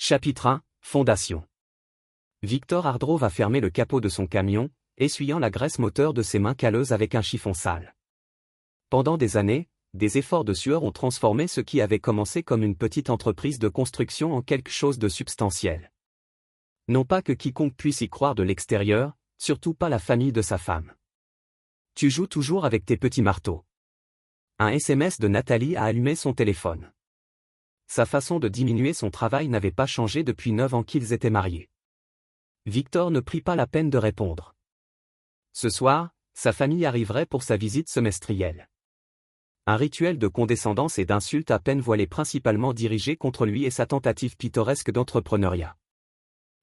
Chapitre 1, Fondation. Victor Hardrow va fermer le capot de son camion, essuyant la graisse moteur de ses mains calleuses avec un chiffon sale. Pendant des années, des efforts de sueur ont transformé ce qui avait commencé comme une petite entreprise de construction en quelque chose de substantiel. Non pas que quiconque puisse y croire de l'extérieur, surtout pas la famille de sa femme. Tu joues toujours avec tes petits marteaux. Un SMS de Nathalie a allumé son téléphone. Sa façon de diminuer son travail n'avait pas changé depuis 9 ans qu'ils étaient mariés. Victor ne prit pas la peine de répondre. Ce soir, sa famille arriverait pour sa visite semestrielle. Un rituel de condescendance et d'insultes à peine voilé principalement dirigé contre lui et sa tentative pittoresque d'entrepreneuriat.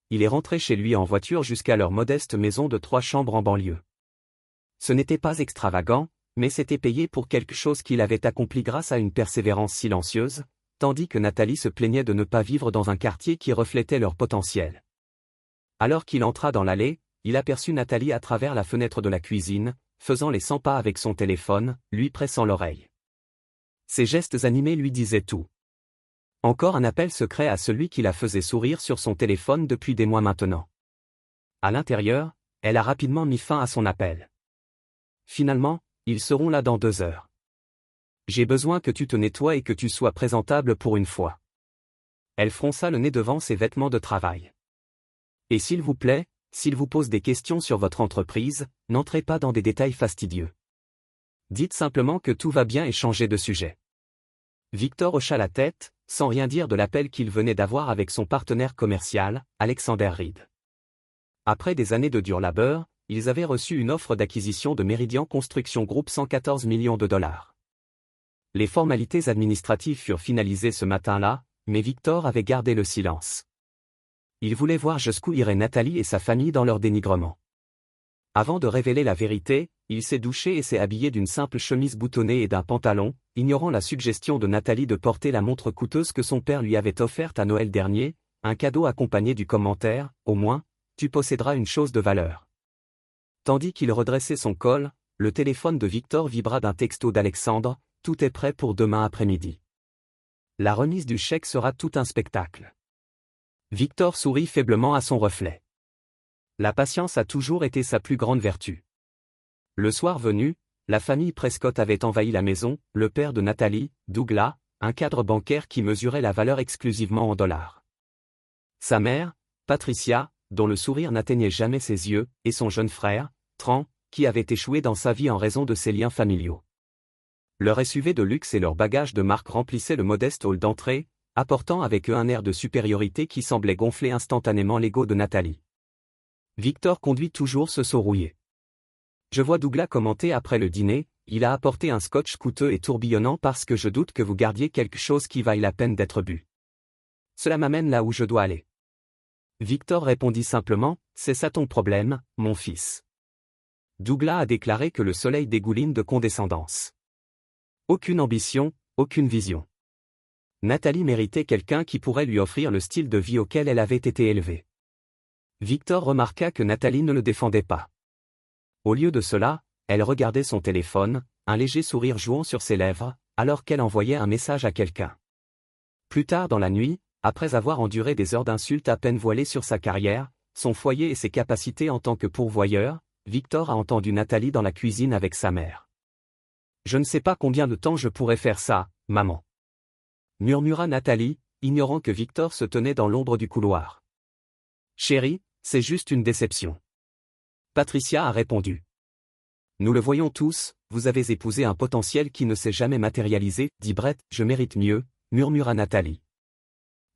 Il est rentré chez lui en voiture jusqu'à leur modeste maison de 3 chambres en banlieue. Ce n'était pas extravagant, mais c'était payé pour quelque chose qu'il avait accompli grâce à une persévérance silencieuse, tandis que Nathalie se plaignait de ne pas vivre dans un quartier qui reflétait leur potentiel. Alors qu'il entra dans l'allée, il aperçut Nathalie à travers la fenêtre de la cuisine, faisant les 100 pas avec son téléphone, lui pressant l'oreille. Ses gestes animés lui disaient tout. Encore un appel secret à celui qui la faisait sourire sur son téléphone depuis des mois maintenant. À l'intérieur, elle a rapidement mis fin à son appel. Finalement, ils seront là dans 2 heures. J'ai besoin que tu te nettoies et que tu sois présentable pour une fois. Elle fronça le nez devant ses vêtements de travail. Et s'il vous plaît, s'il vous pose des questions sur votre entreprise, n'entrez pas dans des détails fastidieux. Dites simplement que tout va bien et changez de sujet. Victor hocha la tête, sans rien dire de l'appel qu'il venait d'avoir avec son partenaire commercial, Alexander Reed. Après des années de dur labeur, ils avaient reçu une offre d'acquisition de Meridian Construction Group 114 millions de dollars. Les formalités administratives furent finalisées ce matin-là, mais Victor avait gardé le silence. Il voulait voir jusqu'où iraient Nathalie et sa famille dans leur dénigrement. Avant de révéler la vérité, il s'est douché et s'est habillé d'une simple chemise boutonnée et d'un pantalon, ignorant la suggestion de Nathalie de porter la montre coûteuse que son père lui avait offerte à Noël dernier, un cadeau accompagné du commentaire « Au moins, tu posséderas une chose de valeur ». Tandis qu'il redressait son col, le téléphone de Victor vibra d'un texto d'Alexandre. Tout est prêt pour demain après-midi. La remise du chèque sera tout un spectacle. Victor sourit faiblement à son reflet. La patience a toujours été sa plus grande vertu. Le soir venu, la famille Prescott avait envahi la maison, le père de Nathalie, Douglas, un cadre bancaire qui mesurait la valeur exclusivement en dollars. Sa mère, Patricia, dont le sourire n'atteignait jamais ses yeux, et son jeune frère, Tran, qui avait échoué dans sa vie en raison de ses liens familiaux. Leur SUV de luxe et leurs bagages de marque remplissaient le modeste hall d'entrée, apportant avec eux un air de supériorité qui semblait gonfler instantanément l'ego de Nathalie. Victor conduit toujours ce seau rouillé. Je vois Douglas commenter après le dîner, il a apporté un scotch coûteux et tourbillonnant parce que je doute que vous gardiez quelque chose qui vaille la peine d'être bu. Cela m'amène là où je dois aller. Victor répondit simplement, c'est ça ton problème, mon fils. Douglas a déclaré que le soleil dégouline de condescendance. Aucune ambition, aucune vision. Nathalie méritait quelqu'un qui pourrait lui offrir le style de vie auquel elle avait été élevée. Victor remarqua que Nathalie ne le défendait pas. Au lieu de cela, elle regardait son téléphone, un léger sourire jouant sur ses lèvres, alors qu'elle envoyait un message à quelqu'un. Plus tard dans la nuit, après avoir enduré des heures d'insultes à peine voilées sur sa carrière, son foyer et ses capacités en tant que pourvoyeur, Victor a entendu Nathalie dans la cuisine avec sa mère. « Je ne sais pas combien de temps je pourrais faire ça, maman. » murmura Nathalie, ignorant que Victor se tenait dans l'ombre du couloir. « Chérie, c'est juste une déception. » Patricia a répondu. « Nous le voyons tous, vous avez épousé un potentiel qui ne s'est jamais matérialisé, dit Brett. Je mérite mieux, murmura Nathalie.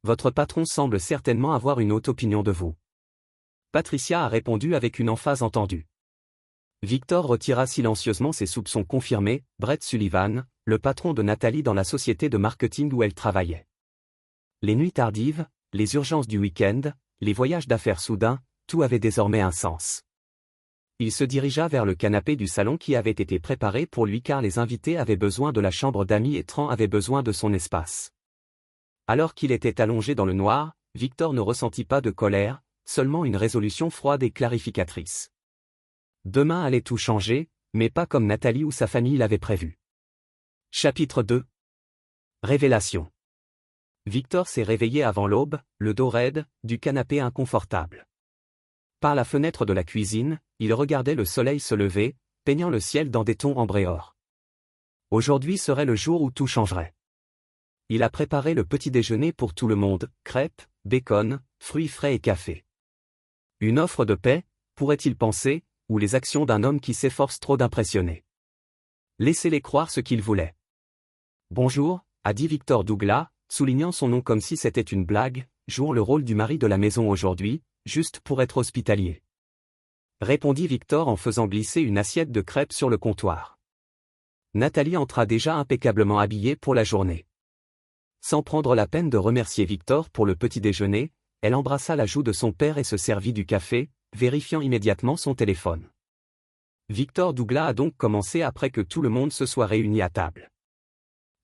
Votre patron semble certainement avoir une haute opinion de vous. Patricia a répondu avec une emphase entendue. Victor retira silencieusement ses soupçons confirmés, Brett Sullivan, le patron de Nathalie dans la société de marketing où elle travaillait. Les nuits tardives, les urgences du week-end, les voyages d'affaires soudains, tout avait désormais un sens. Il se dirigea vers le canapé du salon qui avait été préparé pour lui car les invités avaient besoin de la chambre d'amis et Tran avait besoin de son espace. Alors qu'il était allongé dans le noir, Victor ne ressentit pas de colère, seulement une résolution froide et clarificatrice. Demain allait tout changer, mais pas comme Nathalie ou sa famille l'avaient prévu. Chapitre 2. Révélation. Victor s'est réveillé avant l'aube, le dos raide, du canapé inconfortable. Par la fenêtre de la cuisine, il regardait le soleil se lever, peignant le ciel dans des tons ambrés or. Aujourd'hui serait le jour où tout changerait. Il a préparé le petit déjeuner pour tout le monde, crêpes, bacon, fruits frais et café. Une offre de paix, pourrait-il penser, ou les actions d'un homme qui s'efforce trop d'impressionner. Laissez-les croire ce qu'ils voulaient. Bonjour, a dit Victor Douglas, soulignant son nom comme si c'était une blague, jouant le rôle du mari de la maison aujourd'hui, juste pour être hospitalier. Répondit Victor en faisant glisser une assiette de crêpes sur le comptoir. Nathalie entra déjà impeccablement habillée pour la journée. Sans prendre la peine de remercier Victor pour le petit déjeuner, elle embrassa la joue de son père et se servit du café, vérifiant immédiatement son téléphone. Victor Douglas a donc commencé après que tout le monde se soit réuni à table.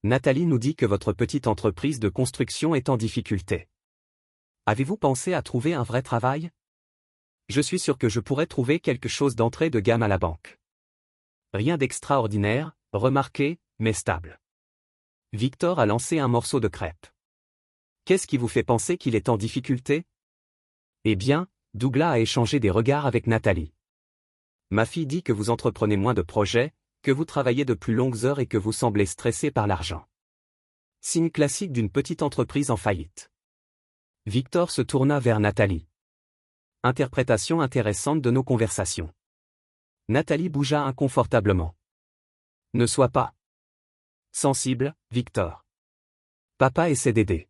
Nathalie nous dit que votre petite entreprise de construction est en difficulté. Avez-vous pensé à trouver un vrai travail? Je suis sûr que je pourrais trouver quelque chose d'entrée de gamme à la banque. Rien d'extraordinaire, remarqué, mais stable. Victor a lancé un morceau de crêpe. Qu'est-ce qui vous fait penser qu'il est en difficulté? Eh bien, Douglas a échangé des regards avec Nathalie. Ma fille dit que vous entreprenez moins de projets, que vous travaillez de plus longues heures et que vous semblez stressé par l'argent. Signe classique d'une petite entreprise en faillite. Victor se tourna vers Nathalie. Interprétation intéressante de nos conversations. Nathalie bougea inconfortablement. Ne sois pas sensible, Victor. Papa essaie d'aider.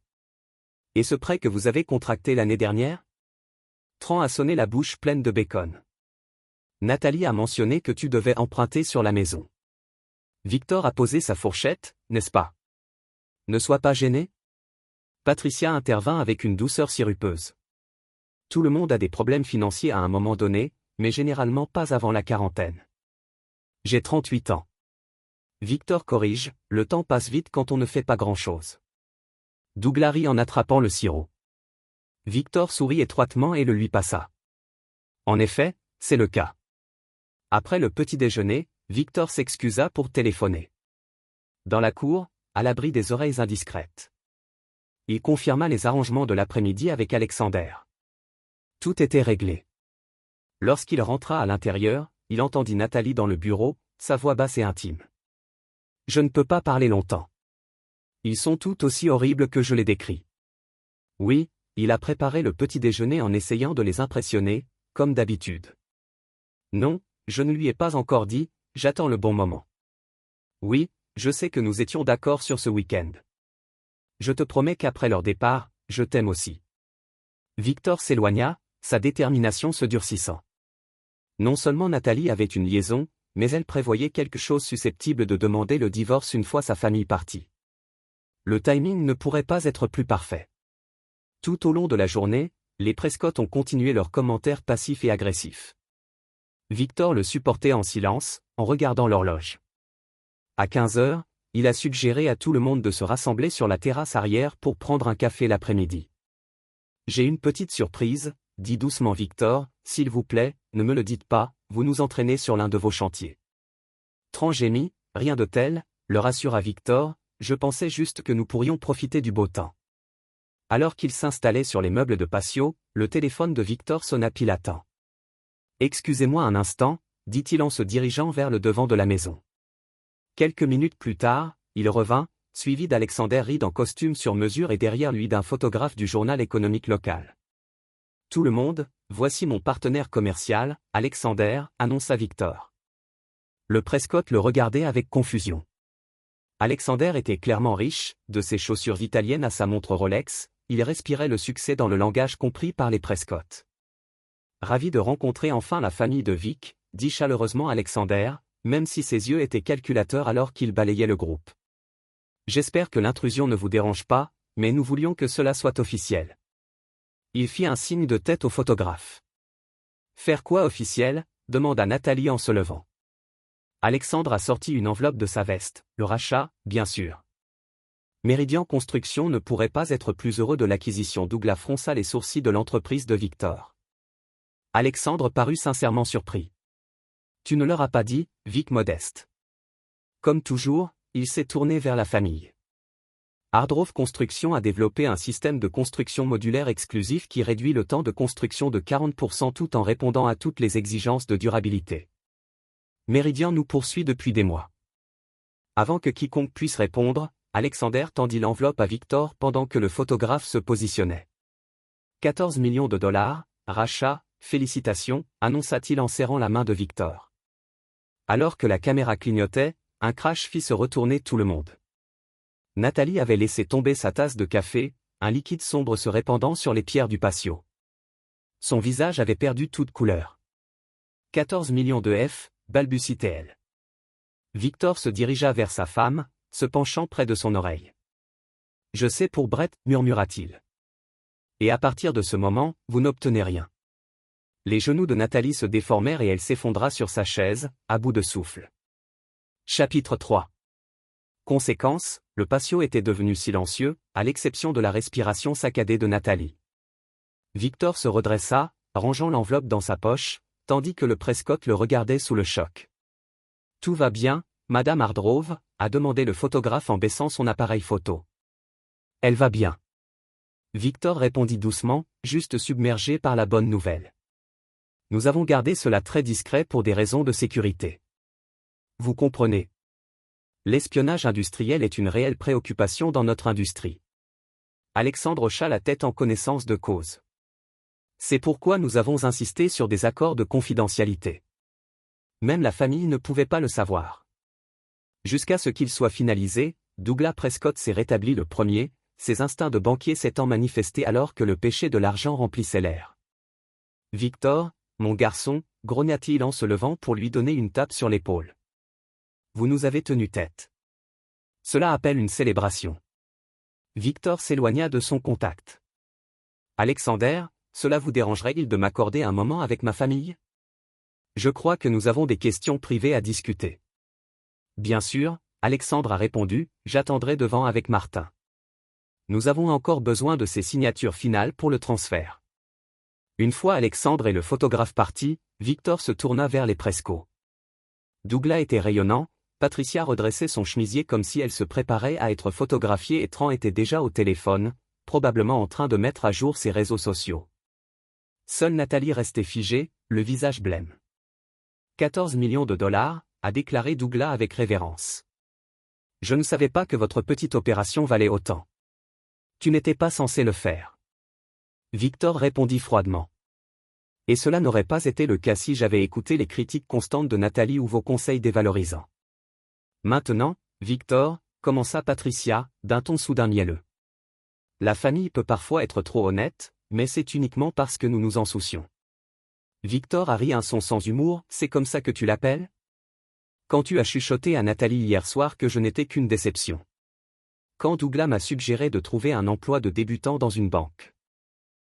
Et ce prêt que vous avez contracté l'année dernière? Tran a sonné la bouche pleine de bacon. Nathalie a mentionné que tu devais emprunter sur la maison. Victor a posé sa fourchette, n'est-ce pas? Ne sois pas gêné. Patricia intervint avec une douceur sirupeuse. Tout le monde a des problèmes financiers à un moment donné, mais généralement pas avant la quarantaine. J'ai 38 ans. Victor corrige, le temps passe vite quand on ne fait pas grand-chose. Douglas rit en attrapant le sirop. Victor sourit étroitement et le lui passa. En effet, c'est le cas. Après le petit déjeuner, Victor s'excusa pour téléphoner. Dans la cour, à l'abri des oreilles indiscrètes. Il confirma les arrangements de l'après-midi avec Alexander. Tout était réglé. Lorsqu'il rentra à l'intérieur, il entendit Nathalie dans le bureau, sa voix basse et intime. Je ne peux pas parler longtemps. Ils sont tout aussi horribles que je les décris. Oui, il a préparé le petit déjeuner en essayant de les impressionner, comme d'habitude. Non, je ne lui ai pas encore dit, j'attends le bon moment. Oui, je sais que nous étions d'accord sur ce week-end. Je te promets qu'après leur départ, je t'aime aussi. Victor s'éloigna, sa détermination se durcissant. Non seulement Nathalie avait une liaison, mais elle prévoyait quelque chose susceptible de demander le divorce une fois sa famille partie. Le timing ne pourrait pas être plus parfait. Tout au long de la journée, les Prescott ont continué leurs commentaires passifs et agressifs. Victor le supportait en silence, en regardant l'horloge. À 15 heures, il a suggéré à tout le monde de se rassembler sur la terrasse arrière pour prendre un café l'après-midi. J'ai une petite surprise, dit doucement Victor, s'il vous plaît, ne me le dites pas, vous nous entraînez sur l'un de vos chantiers. Tran gémit, rien de tel, le rassura Victor, je pensais juste que nous pourrions profiter du beau temps. Alors qu'il s'installait sur les meubles de patio, le téléphone de Victor sonna pile à temps. Excusez-moi un instant, dit-il en se dirigeant vers le devant de la maison. Quelques minutes plus tard, il revint, suivi d'Alexander Reed en costume sur mesure et derrière lui d'un photographe du journal économique local. Tout le monde, voici mon partenaire commercial, Alexander, annonça Victor. Le Prescott le regardait avec confusion. Alexander était clairement riche, de ses chaussures italiennes à sa montre Rolex, il respirait le succès dans le langage compris par les Prescott. Ravi de rencontrer enfin la famille de Vic, dit chaleureusement Alexander, même si ses yeux étaient calculateurs alors qu'il balayait le groupe. J'espère que l'intrusion ne vous dérange pas, mais nous voulions que cela soit officiel. Il fit un signe de tête au photographe. Faire quoi officiel? Demanda Nathalie en se levant. Alexandre a sorti une enveloppe de sa veste, le rachat, bien sûr. Méridian Construction ne pourrait pas être plus heureux de l'acquisition. Douglas fronça les sourcils de l'entreprise de Victor. Alexandre parut sincèrement surpris. Tu ne leur as pas dit, Vic modeste. Comme toujours, il s'est tourné vers la famille. Hardrove Construction a développé un système de construction modulaire exclusif qui réduit le temps de construction de 40% tout en répondant à toutes les exigences de durabilité. Meridian nous poursuit depuis des mois. Avant que quiconque puisse répondre, Alexander tendit l'enveloppe à Victor pendant que le photographe se positionnait. 14 millions de dollars, rachat, félicitations, annonça-t-il en serrant la main de Victor. Alors que la caméra clignotait, un crash fit se retourner tout le monde. Nathalie avait laissé tomber sa tasse de café, un liquide sombre se répandant sur les pierres du patio. Son visage avait perdu toute couleur. 14 millions de F, balbutie-t-elle. Victor se dirigea vers sa femme, se penchant près de son oreille. Je sais pour Brett, murmura-t-il. Et à partir de ce moment, vous n'obtenez rien. Les genoux de Nathalie se déformèrent et elle s'effondra sur sa chaise, à bout de souffle. Chapitre 3. Conséquence, le patio était devenu silencieux, à l'exception de la respiration saccadée de Nathalie. Victor se redressa, rangeant l'enveloppe dans sa poche, tandis que le Prescott le regardait sous le choc. Tout va bien, Madame Hardrove, a demandé le photographe en baissant son appareil photo. Elle va bien. Victor répondit doucement, juste submergé par la bonne nouvelle. Nous avons gardé cela très discret pour des raisons de sécurité. Vous comprenez. L'espionnage industriel est une réelle préoccupation dans notre industrie. Alexandre hocha la tête en connaissance de cause. C'est pourquoi nous avons insisté sur des accords de confidentialité. Même la famille ne pouvait pas le savoir. Jusqu'à ce qu'il soit finalisé, Douglas Prescott s'est rétabli le premier, ses instincts de banquier s'étant manifestés alors que le péché de l'argent remplissait l'air. Victor, mon garçon, grogna-t-il en se levant pour lui donner une tape sur l'épaule. Vous nous avez tenu tête. Cela appelle une célébration. Victor s'éloigna de son contact. Alexander, cela vous dérangerait-il de m'accorder un moment avec ma famille? Je crois que nous avons des questions privées à discuter. Bien sûr, Alexandre a répondu, j'attendrai devant avec Martin. Nous avons encore besoin de ses signatures finales pour le transfert. Une fois Alexandre et le photographe partis, Victor se tourna vers les Prescott. Douglas était rayonnant, Patricia redressait son chemisier comme si elle se préparait à être photographiée et Tran était déjà au téléphone, probablement en train de mettre à jour ses réseaux sociaux. Seule Nathalie restait figée, le visage blême. 14 millions de dollars, a déclaré Douglas avec révérence. Je ne savais pas que votre petite opération valait autant. Tu n'étais pas censé le faire. Victor répondit froidement. Et cela n'aurait pas été le cas si j'avais écouté les critiques constantes de Nathalie ou vos conseils dévalorisants. Maintenant, Victor, commença Patricia, d'un ton soudain mielleux. La famille peut parfois être trop honnête, mais c'est uniquement parce que nous nous en soucions. Victor a ri un son sans humour, c'est comme ça que tu l'appelles? Quand tu as chuchoté à Nathalie hier soir que je n'étais qu'une déception. Quand Douglas m'a suggéré de trouver un emploi de débutant dans une banque.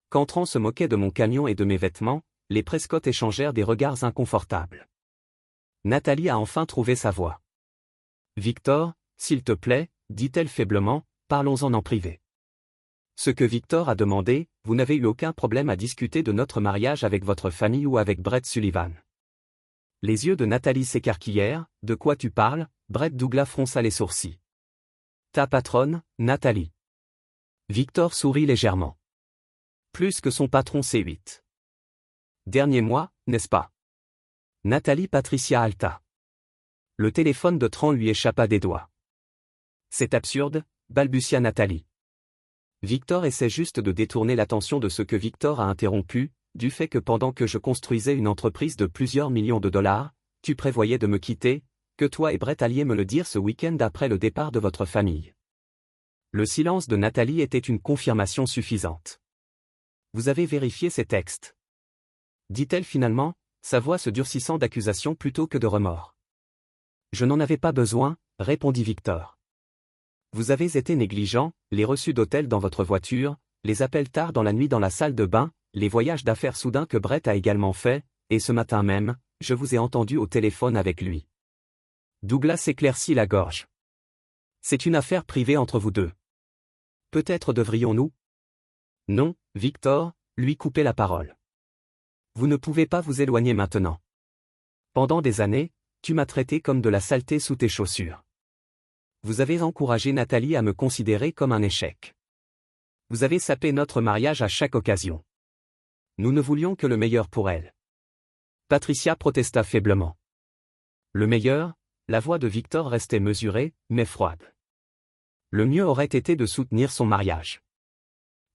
Quand Tran se moquait de mon camion et de mes vêtements, les Prescott échangèrent des regards inconfortables. Nathalie a enfin trouvé sa voie. Victor, s'il te plaît, dit-elle faiblement, parlons-en en privé. Ce que Victor a demandé, vous n'avez eu aucun problème à discuter de notre mariage avec votre famille ou avec Brett Sullivan. Les yeux de Nathalie s'écarquillèrent, de quoi tu parles? Brett Douglas fronça les sourcils. Ta patronne, Nathalie. Victor sourit légèrement. Plus que son patron C8. Dernier mois, n'est-ce pas? Nathalie Patricia halta. Le téléphone de Tran lui échappa des doigts. C'est absurde, balbutia Nathalie. Victor essaie juste de détourner l'attention de ce que Victor a interrompu, du fait que pendant que je construisais une entreprise de plusieurs millions de dollars, tu prévoyais de me quitter, que toi et Brett alliez me le dire ce week-end après le départ de votre famille. Le silence de Nathalie était une confirmation suffisante. Vous avez vérifié ces textes? Dit-elle finalement, sa voix se durcissant d'accusation plutôt que de remords. Je n'en avais pas besoin, répondit Victor. Vous avez été négligent, les reçus d'hôtel dans votre voiture, les appels tard dans la nuit dans la salle de bain, les voyages d'affaires soudains que Brett a également fait, et ce matin même, je vous ai entendu au téléphone avec lui. Douglas s'éclaircit la gorge. C'est une affaire privée entre vous deux. Peut-être devrions-nous? Non, Victor, lui couper la parole. Vous ne pouvez pas vous éloigner maintenant. Pendant des années, tu m'as traité comme de la saleté sous tes chaussures. vous avez encouragé Nathalie à me considérer comme un échec. Vous avez sapé notre mariage à chaque occasion. Nous ne voulions que le meilleur pour elle. Patricia protesta faiblement. Le meilleur, la voix de Victor restait mesurée, mais froide. Le mieux aurait été de soutenir son mariage.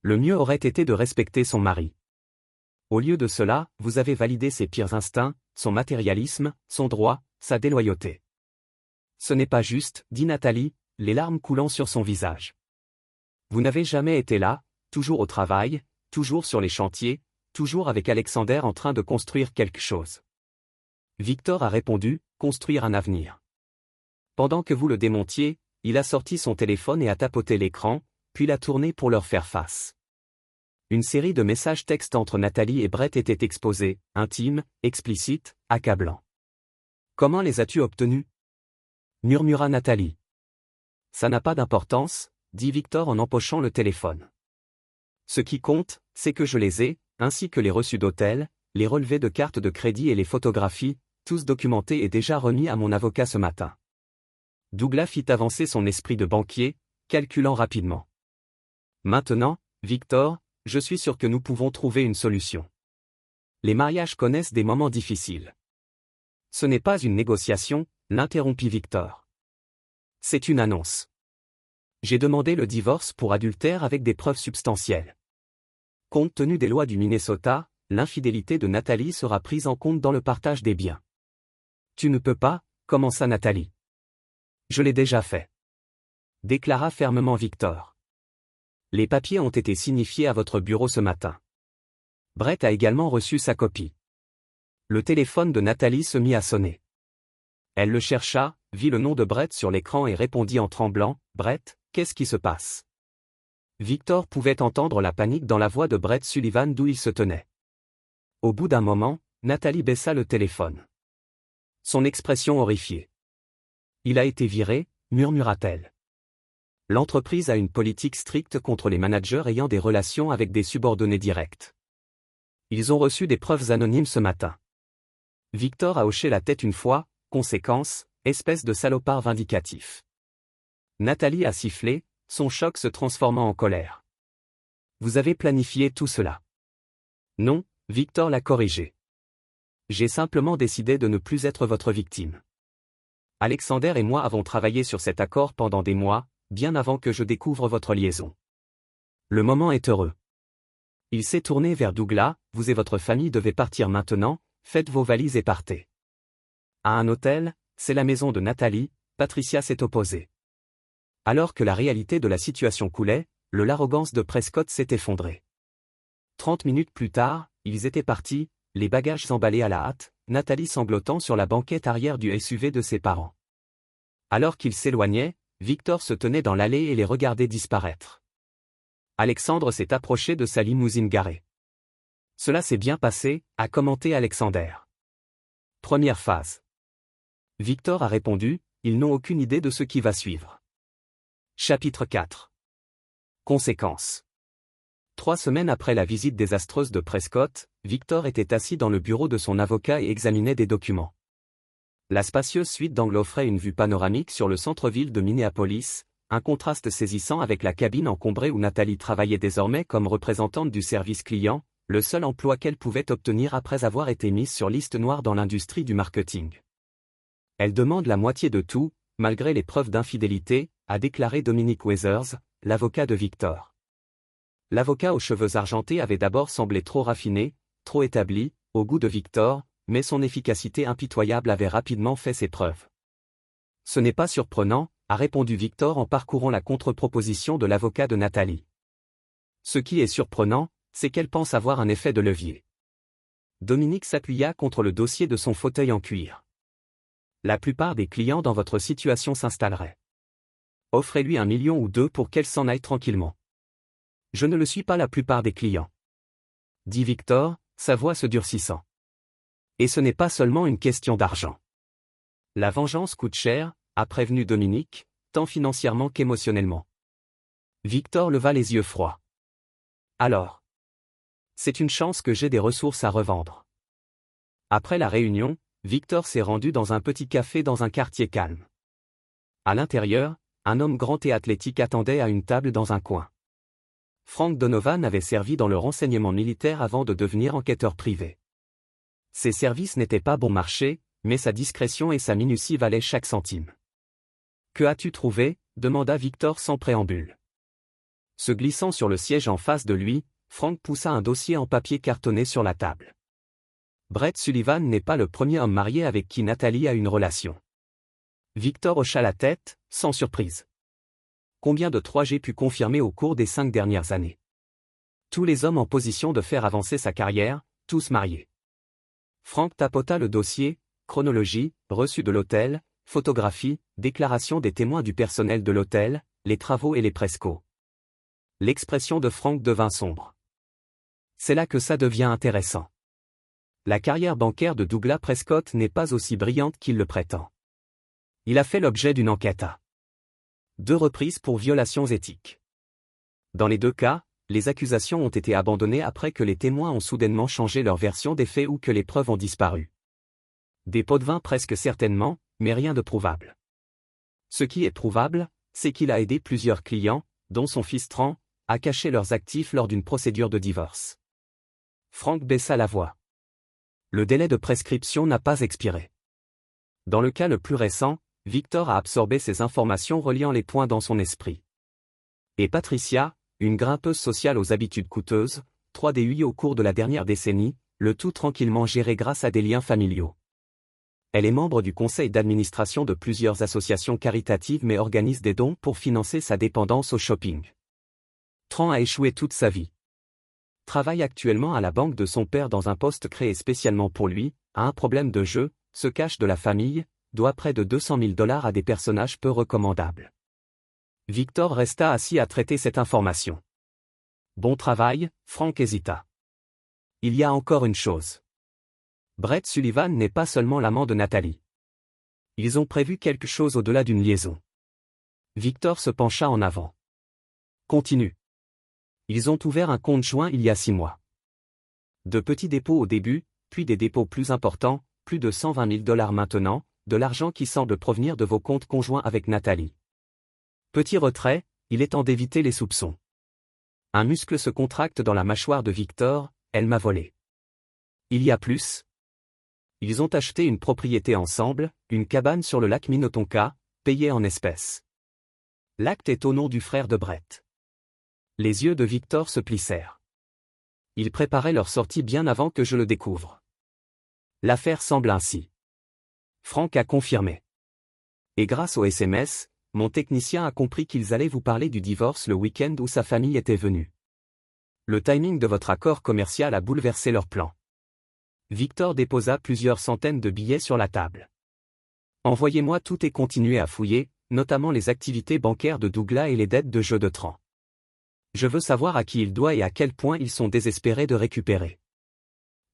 Le mieux aurait été de respecter son mari. Au lieu de cela, vous avez validé ses pires instincts, son matérialisme, son droit, sa déloyauté. Ce n'est pas juste, dit Nathalie, les larmes coulant sur son visage. Vous n'avez jamais été là, toujours au travail, toujours sur les chantiers, toujours avec Alexander en train de construire quelque chose. Victor a répondu, construire un avenir. Pendant que vous le démontiez, il a sorti son téléphone et a tapoté l'écran, puis l'a tourné pour leur faire face. Une série de messages textes entre Nathalie et Brett était exposée, intime, explicite, accablant. Comment les as-tu obtenus? Murmura Nathalie. Ça n'a pas d'importance, dit Victor en empochant le téléphone. Ce qui compte, c'est que je les ai, ainsi que les reçus d'hôtel, les relevés de cartes de crédit et les photographies, tous documentés et déjà remis à mon avocat ce matin. Douglas fit avancer son esprit de banquier, calculant rapidement. Maintenant, Victor, je suis sûr que nous pouvons trouver une solution. Les mariages connaissent des moments difficiles. Ce n'est pas une négociation, l'interrompit Victor. C'est une annonce. J'ai demandé le divorce pour adultère avec des preuves substantielles. Compte tenu des lois du Minnesota, l'infidélité de Nathalie sera prise en compte dans le partage des biens. Tu ne peux pas, commença Nathalie. Je l'ai déjà fait. Déclara fermement Victor. Les papiers ont été signifiés à votre bureau ce matin. Brett a également reçu sa copie. Le téléphone de Nathalie se mit à sonner. Elle le chercha, vit le nom de Brett sur l'écran et répondit en tremblant, « Brett, qu'est-ce qui se passe ?» Victor pouvait entendre la panique dans la voix de Brett Sullivan d'où il se tenait. Au bout d'un moment, Nathalie baissa le téléphone. Son expression horrifiée. « Il a été viré », murmura-t-elle. L'entreprise a une politique stricte contre les managers ayant des relations avec des subordonnés directs. Ils ont reçu des preuves anonymes ce matin. Victor a hoché la tête une fois, conséquence, espèce de salopard vindicatif. Nathalie a sifflé, son choc se transformant en colère. Vous avez planifié tout cela. Non, Victor l'a corrigé. J'ai simplement décidé de ne plus être votre victime. Alexander et moi avons travaillé sur cet accord pendant des mois, bien avant que je découvre votre liaison. Le moment est heureux. Il s'est tourné vers Douglas, vous et votre famille devez partir maintenant, faites vos valises et partez. À un hôtel, c'est la maison de Nathalie, Patricia s'est opposée. Alors que la réalité de la situation coulait, l'arrogance de Prescott s'est effondrée. 30 minutes plus tard, ils étaient partis, les bagages emballés à la hâte, Nathalie sanglotant sur la banquette arrière du SUV de ses parents. Alors qu'ils s'éloignaient, Victor se tenait dans l'allée et les regardait disparaître. Alexandre s'est approché de sa limousine garée. Cela s'est bien passé, a commenté Alexander. Première phase. Victor a répondu, ils n'ont aucune idée de ce qui va suivre. Chapitre 4. Conséquences. 3 semaines après la visite désastreuse de Prescott, Victor était assis dans le bureau de son avocat et examinait des documents. La spacieuse suite d'angle offrait une vue panoramique sur le centre-ville de Minneapolis, un contraste saisissant avec la cabine encombrée où Nathalie travaillait désormais comme représentante du service client, le seul emploi qu'elle pouvait obtenir après avoir été mise sur liste noire dans l'industrie du marketing. Elle demande la moitié de tout, malgré les preuves d'infidélité, a déclaré Dominic Weathers, l'avocat de Victor. L'avocat aux cheveux argentés avait d'abord semblé trop raffiné, trop établi, au goût de Victor, mais son efficacité impitoyable avait rapidement fait ses preuves. Ce n'est pas surprenant, a répondu Victor en parcourant la contre-proposition de l'avocat de Nathalie. Ce qui est surprenant, c'est qu'elle pense avoir un effet de levier. Dominique s'appuya contre le dossier de son fauteuil en cuir. La plupart des clients dans votre situation s'installeraient. Offrez-lui 1 million ou 2 pour qu'elle s'en aille tranquillement. Je ne le suis pas la plupart des clients. Dit Victor, sa voix se durcissant. Et ce n'est pas seulement une question d'argent. La vengeance coûte cher, a prévenu Dominique, tant financièrement qu'émotionnellement. Victor leva les yeux froids. Alors. C'est une chance que j'ai des ressources à revendre. Après la réunion, Victor s'est rendu dans un petit café dans un quartier calme. À l'intérieur, Un homme grand et athlétique attendait à une table dans un coin. Frank Donovan avait servi dans le renseignement militaire avant de devenir enquêteur privé. Ses services n'étaient pas bon marché, mais sa discrétion et sa minutie valaient chaque centime. « Que as-tu trouvé » demanda Victor sans préambule. Se glissant sur le siège en face de lui, Frank poussa un dossier en papier cartonné sur la table. Brett Sullivan n'est pas le premier homme marié avec qui Nathalie a une relation. Victor hocha la tête, sans surprise. Combien de 3G pu confirmer au cours des 5 dernières années? Tous les hommes en position de faire avancer sa carrière, tous mariés. Frank tapota le dossier, chronologie, reçu de l'hôtel, photographie, déclaration des témoins du personnel de l'hôtel, les travaux et les prescos. L'expression de Frank devint sombre. C'est là que ça devient intéressant. La carrière bancaire de Douglas Prescott n'est pas aussi brillante qu'il le prétend. Il a fait l'objet d'une enquête à 2 reprises pour violations éthiques. Dans les 2 cas, les accusations ont été abandonnées après que les témoins ont soudainement changé leur version des faits ou que les preuves ont disparu. Des pots de vin presque certainement, mais rien de prouvable. Ce qui est prouvable, c'est qu'il a aidé plusieurs clients, dont son fils Tran, à cacher leurs actifs lors d'une procédure de divorce. Frank baissa la voix. Le délai de prescription n'a pas expiré. Dans le cas le plus récent, Victor a absorbé ces informations reliant les points dans son esprit. Et Patricia, une grimpeuse sociale aux habitudes coûteuses, 3 DUI au cours de la dernière décennie, le tout tranquillement géré grâce à des liens familiaux. Elle est membre du conseil d'administration de plusieurs associations caritatives mais organise des dons pour financer sa dépendance au shopping. Tran a échoué toute sa vie. Travaille actuellement à la banque de son père dans un poste créé spécialement pour lui, a un problème de jeu, se cache de la famille, doit près de 200 000 $ à des personnages peu recommandables. Victor resta assis à traiter cette information. Bon travail, Frank hésita. Il y a encore une chose. Brett Sullivan n'est pas seulement l'amant de Nathalie. Ils ont prévu quelque chose au-delà d'une liaison. Victor se pencha en avant. Continue. Ils ont ouvert un compte joint il y a 6 mois. De petits dépôts au début, puis des dépôts plus importants, plus de 120 000 $ maintenant, de l'argent qui semble provenir de vos comptes conjoints avec Nathalie. Petit retrait, il est temps d'éviter les soupçons. Un muscle se contracte dans la mâchoire de Victor, elle m'a volé. Il y a plus. Ils ont acheté une propriété ensemble, une cabane sur le lac Minnetonka, payée en espèces. L'acte est au nom du frère de Brett. Les yeux de Victor se plissèrent. Ils préparaient leur sortie bien avant que je le découvre. L'affaire semble ainsi. Frank a confirmé. Et grâce au SMS, mon technicien a compris qu'ils allaient vous parler du divorce le week-end où sa famille était venue. Le timing de votre accord commercial a bouleversé leurs plans. Victor déposa plusieurs centaines de billets sur la table. Envoyez-moi tout et continuez à fouiller, notamment les activités bancaires de Douglas et les dettes de jeu de Tran. Je veux savoir à qui il doit et à quel point ils sont désespérés de récupérer.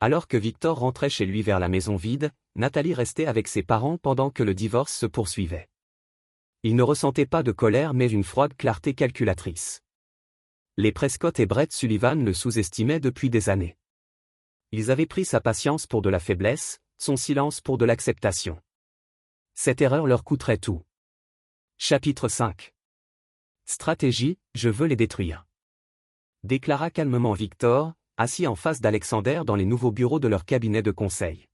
Alors que Victor rentrait chez lui vers la maison vide, Nathalie restait avec ses parents pendant que le divorce se poursuivait. Il ne ressentait pas de colère mais une froide clarté calculatrice. Les Prescott et Brett Sullivan le sous-estimaient depuis des années. Ils avaient pris sa patience pour de la faiblesse, son silence pour de l'acceptation. Cette erreur leur coûterait tout. Chapitre 5. Stratégie, je veux les détruire. Déclara calmement Victor, assis en face d'Alexander dans les nouveaux bureaux de leur cabinet de conseil.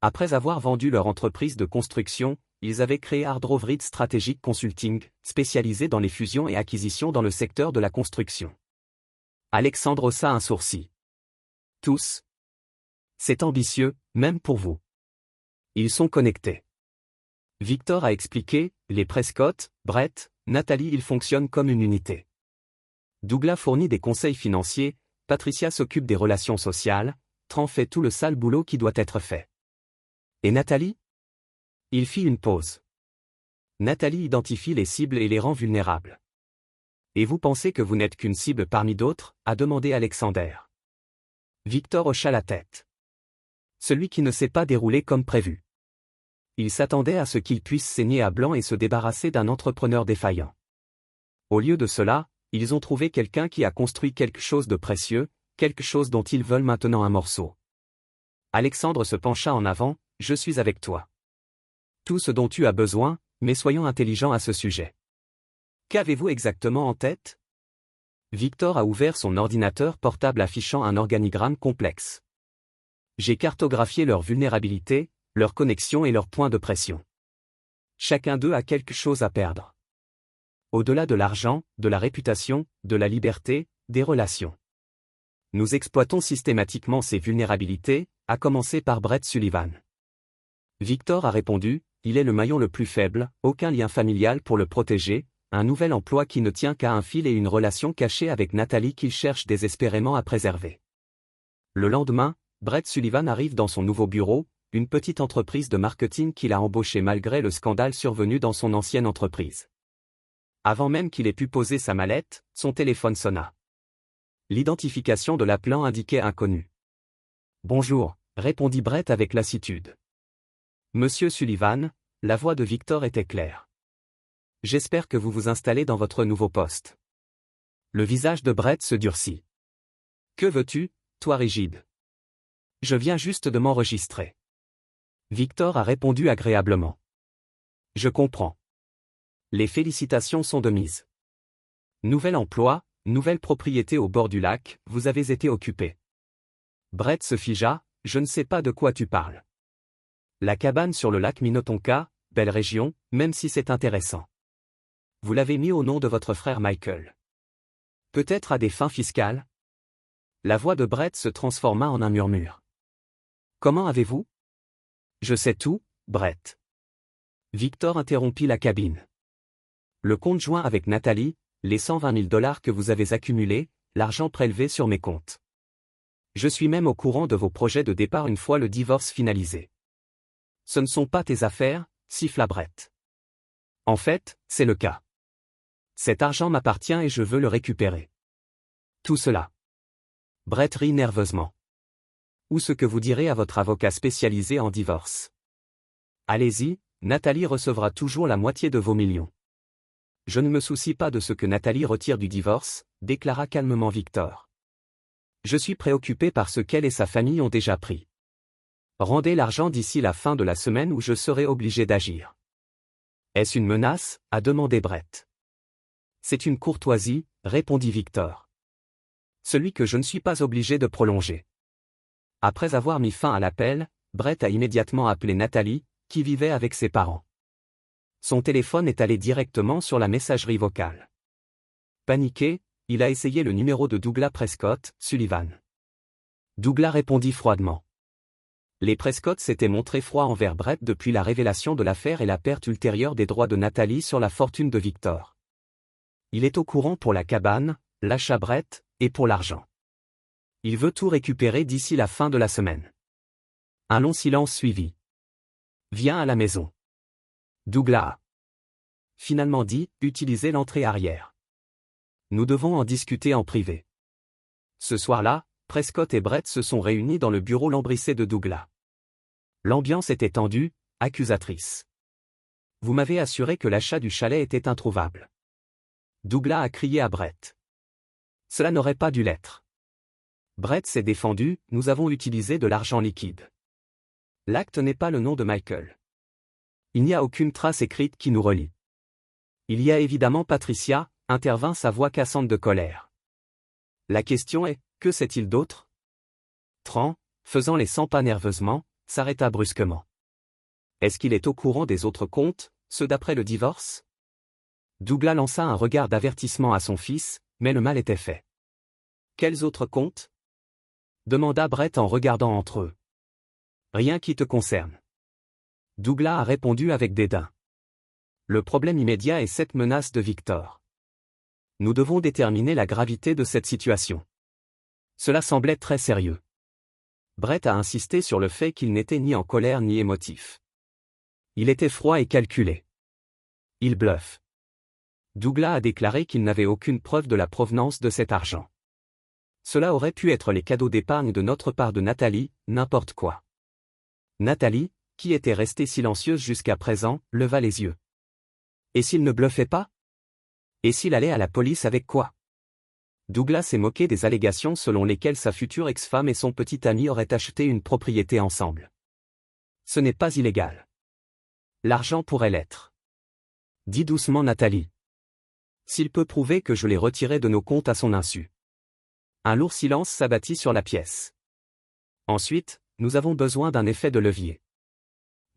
Après avoir vendu leur entreprise de construction, ils avaient créé Hardrovrid Strategic Consulting, spécialisé dans les fusions et acquisitions dans le secteur de la construction. Alexandre haussa un sourcil. Tous. C'est ambitieux, même pour vous. Ils sont connectés. Victor a expliqué, les Prescott, Brett, Nathalie ils fonctionnent comme une unité. Douglas fournit des conseils financiers, Patricia s'occupe des relations sociales, Tran fait tout le sale boulot qui doit être fait. Et Nathalie? Il fit une pause. Nathalie identifie les cibles et les rend vulnérables. Et vous pensez que vous n'êtes qu'une cible parmi d'autres? A demandé Alexander. Victor hocha la tête. Celui qui ne s'est pas déroulé comme prévu. Il s'attendait à ce qu'il puisse saigner à blanc et se débarrasser d'un entrepreneur défaillant. Au lieu de cela, ils ont trouvé quelqu'un qui a construit quelque chose de précieux, quelque chose dont ils veulent maintenant un morceau. Alexandre se pencha en avant, je suis avec toi. Tout ce dont tu as besoin, mais soyons intelligents à ce sujet. Qu'avez-vous exactement en tête? Victor a ouvert son ordinateur portable affichant un organigramme complexe. J'ai cartographié leurs vulnérabilités, leurs connexions et leurs points de pression. Chacun d'eux a quelque chose à perdre. Au-delà de l'argent, de la réputation, de la liberté, des relations. Nous exploitons systématiquement ces vulnérabilités, à commencer par Brett Sullivan. Victor a répondu, il est le maillon le plus faible, aucun lien familial pour le protéger, un nouvel emploi qui ne tient qu'à un fil et une relation cachée avec Nathalie qu'il cherche désespérément à préserver. Le lendemain, Brett Sullivan arrive dans son nouveau bureau, une petite entreprise de marketing qu'il a embauchée malgré le scandale survenu dans son ancienne entreprise. Avant même qu'il ait pu poser sa mallette, son téléphone sonna. L'identification de l'appelant indiquait inconnu. « Bonjour », répondit Brett avec lassitude. « Monsieur Sullivan », la voix de Victor était claire. « J'espère que vous vous installez dans votre nouveau poste. » Le visage de Brett se durcit. « Que veux-tu, toi rigide ? Je viens juste de m'enregistrer. » Victor a répondu agréablement. « Je comprends. Les félicitations sont de mise. Nouvel emploi, nouvelle propriété au bord du lac, vous avez été occupé. » Brett se figea, « Je ne sais pas de quoi tu parles. » La cabane sur le lac Minnetonka, belle région, même si c'est intéressant. Vous l'avez mis au nom de votre frère Michael. Peut-être à des fins fiscales? La voix de Brett se transforma en un murmure. Comment avez-vous? Je sais tout, Brett. Victor interrompit la cabine. Le compte joint avec Nathalie, les 120 000 $ que vous avez accumulés, l'argent prélevé sur mes comptes. Je suis même au courant de vos projets de départ une fois le divorce finalisé. Ce ne sont pas tes affaires, siffla Brett. En fait, c'est le cas. Cet argent m'appartient et je veux le récupérer. Tout cela. Brett rit nerveusement. Ou ce que vous direz à votre avocat spécialisé en divorce. Allez-y, Nathalie recevra toujours la moitié de vos millions. Je ne me soucie pas de ce que Nathalie retire du divorce, déclara calmement Victor. Je suis préoccupé par ce qu'elle et sa famille ont déjà pris. Rendez l'argent d'ici la fin de la semaine ou je serai obligé d'agir. Est-ce une menace? A demandé Brett. C'est une courtoisie, répondit Victor. Celui que je ne suis pas obligé de prolonger. Après avoir mis fin à l'appel, Brett a immédiatement appelé Nathalie, qui vivait avec ses parents. Son téléphone est allé directement sur la messagerie vocale. Paniqué, il a essayé le numéro de Douglas Prescott, Sullivan. Douglas répondit froidement. Les Prescott s'étaient montrés froids envers Brett depuis la révélation de l'affaire et la perte ultérieure des droits de Nathalie sur la fortune de Victor. Il est au courant pour la cabane, l'achat Brett, et pour l'argent. Il veut tout récupérer d'ici la fin de la semaine. Un long silence suivit. Viens à la maison. Douglas a finalement dit, utilisez l'entrée arrière. Nous devons en discuter en privé. Ce soir-là, Prescott et Brett se sont réunis dans le bureau lambrissé de Douglas. L'ambiance était tendue, accusatrice. Vous m'avez assuré que l'achat du chalet était introuvable. Douglas a crié à Brett. Cela n'aurait pas dû l'être. Brett s'est défendu, nous avons utilisé de l'argent liquide. L'acte n'est pas le nom de Michael. Il n'y a aucune trace écrite qui nous relie. Il y a évidemment Patricia, intervint sa voix cassante de colère. La question est, que sait-il d'autre? Tran, faisant les 100 pas nerveusement, s'arrêta brusquement. Est-ce qu'il est au courant des autres comptes, ceux d'après le divorce? Douglas lança un regard d'avertissement à son fils, mais le mal était fait. Quels autres comptes? Demanda Brett en regardant entre eux. Rien qui te concerne. Douglas a répondu avec dédain. Le problème immédiat est cette menace de Victor. Nous devons déterminer la gravité de cette situation. Cela semblait très sérieux. Brett a insisté sur le fait qu'il n'était ni en colère ni émotif. Il était froid et calculé. Il bluffe. Douglas a déclaré qu'il n'avait aucune preuve de la provenance de cet argent. Cela aurait pu être les cadeaux d'épargne de notre part de Nathalie, n'importe quoi. Nathalie, qui était restée silencieuse jusqu'à présent, leva les yeux. Et s'il ne bluffait pas? Et s'il allait à la police avec quoi? Douglas s'est moqué des allégations selon lesquelles sa future ex-femme et son petit ami auraient acheté une propriété ensemble. Ce n'est pas illégal. L'argent pourrait l'être. Dit doucement Nathalie. S'il peut prouver que je l'ai retiré de nos comptes à son insu. Un lourd silence s'abattit sur la pièce. Ensuite, nous avons besoin d'un effet de levier.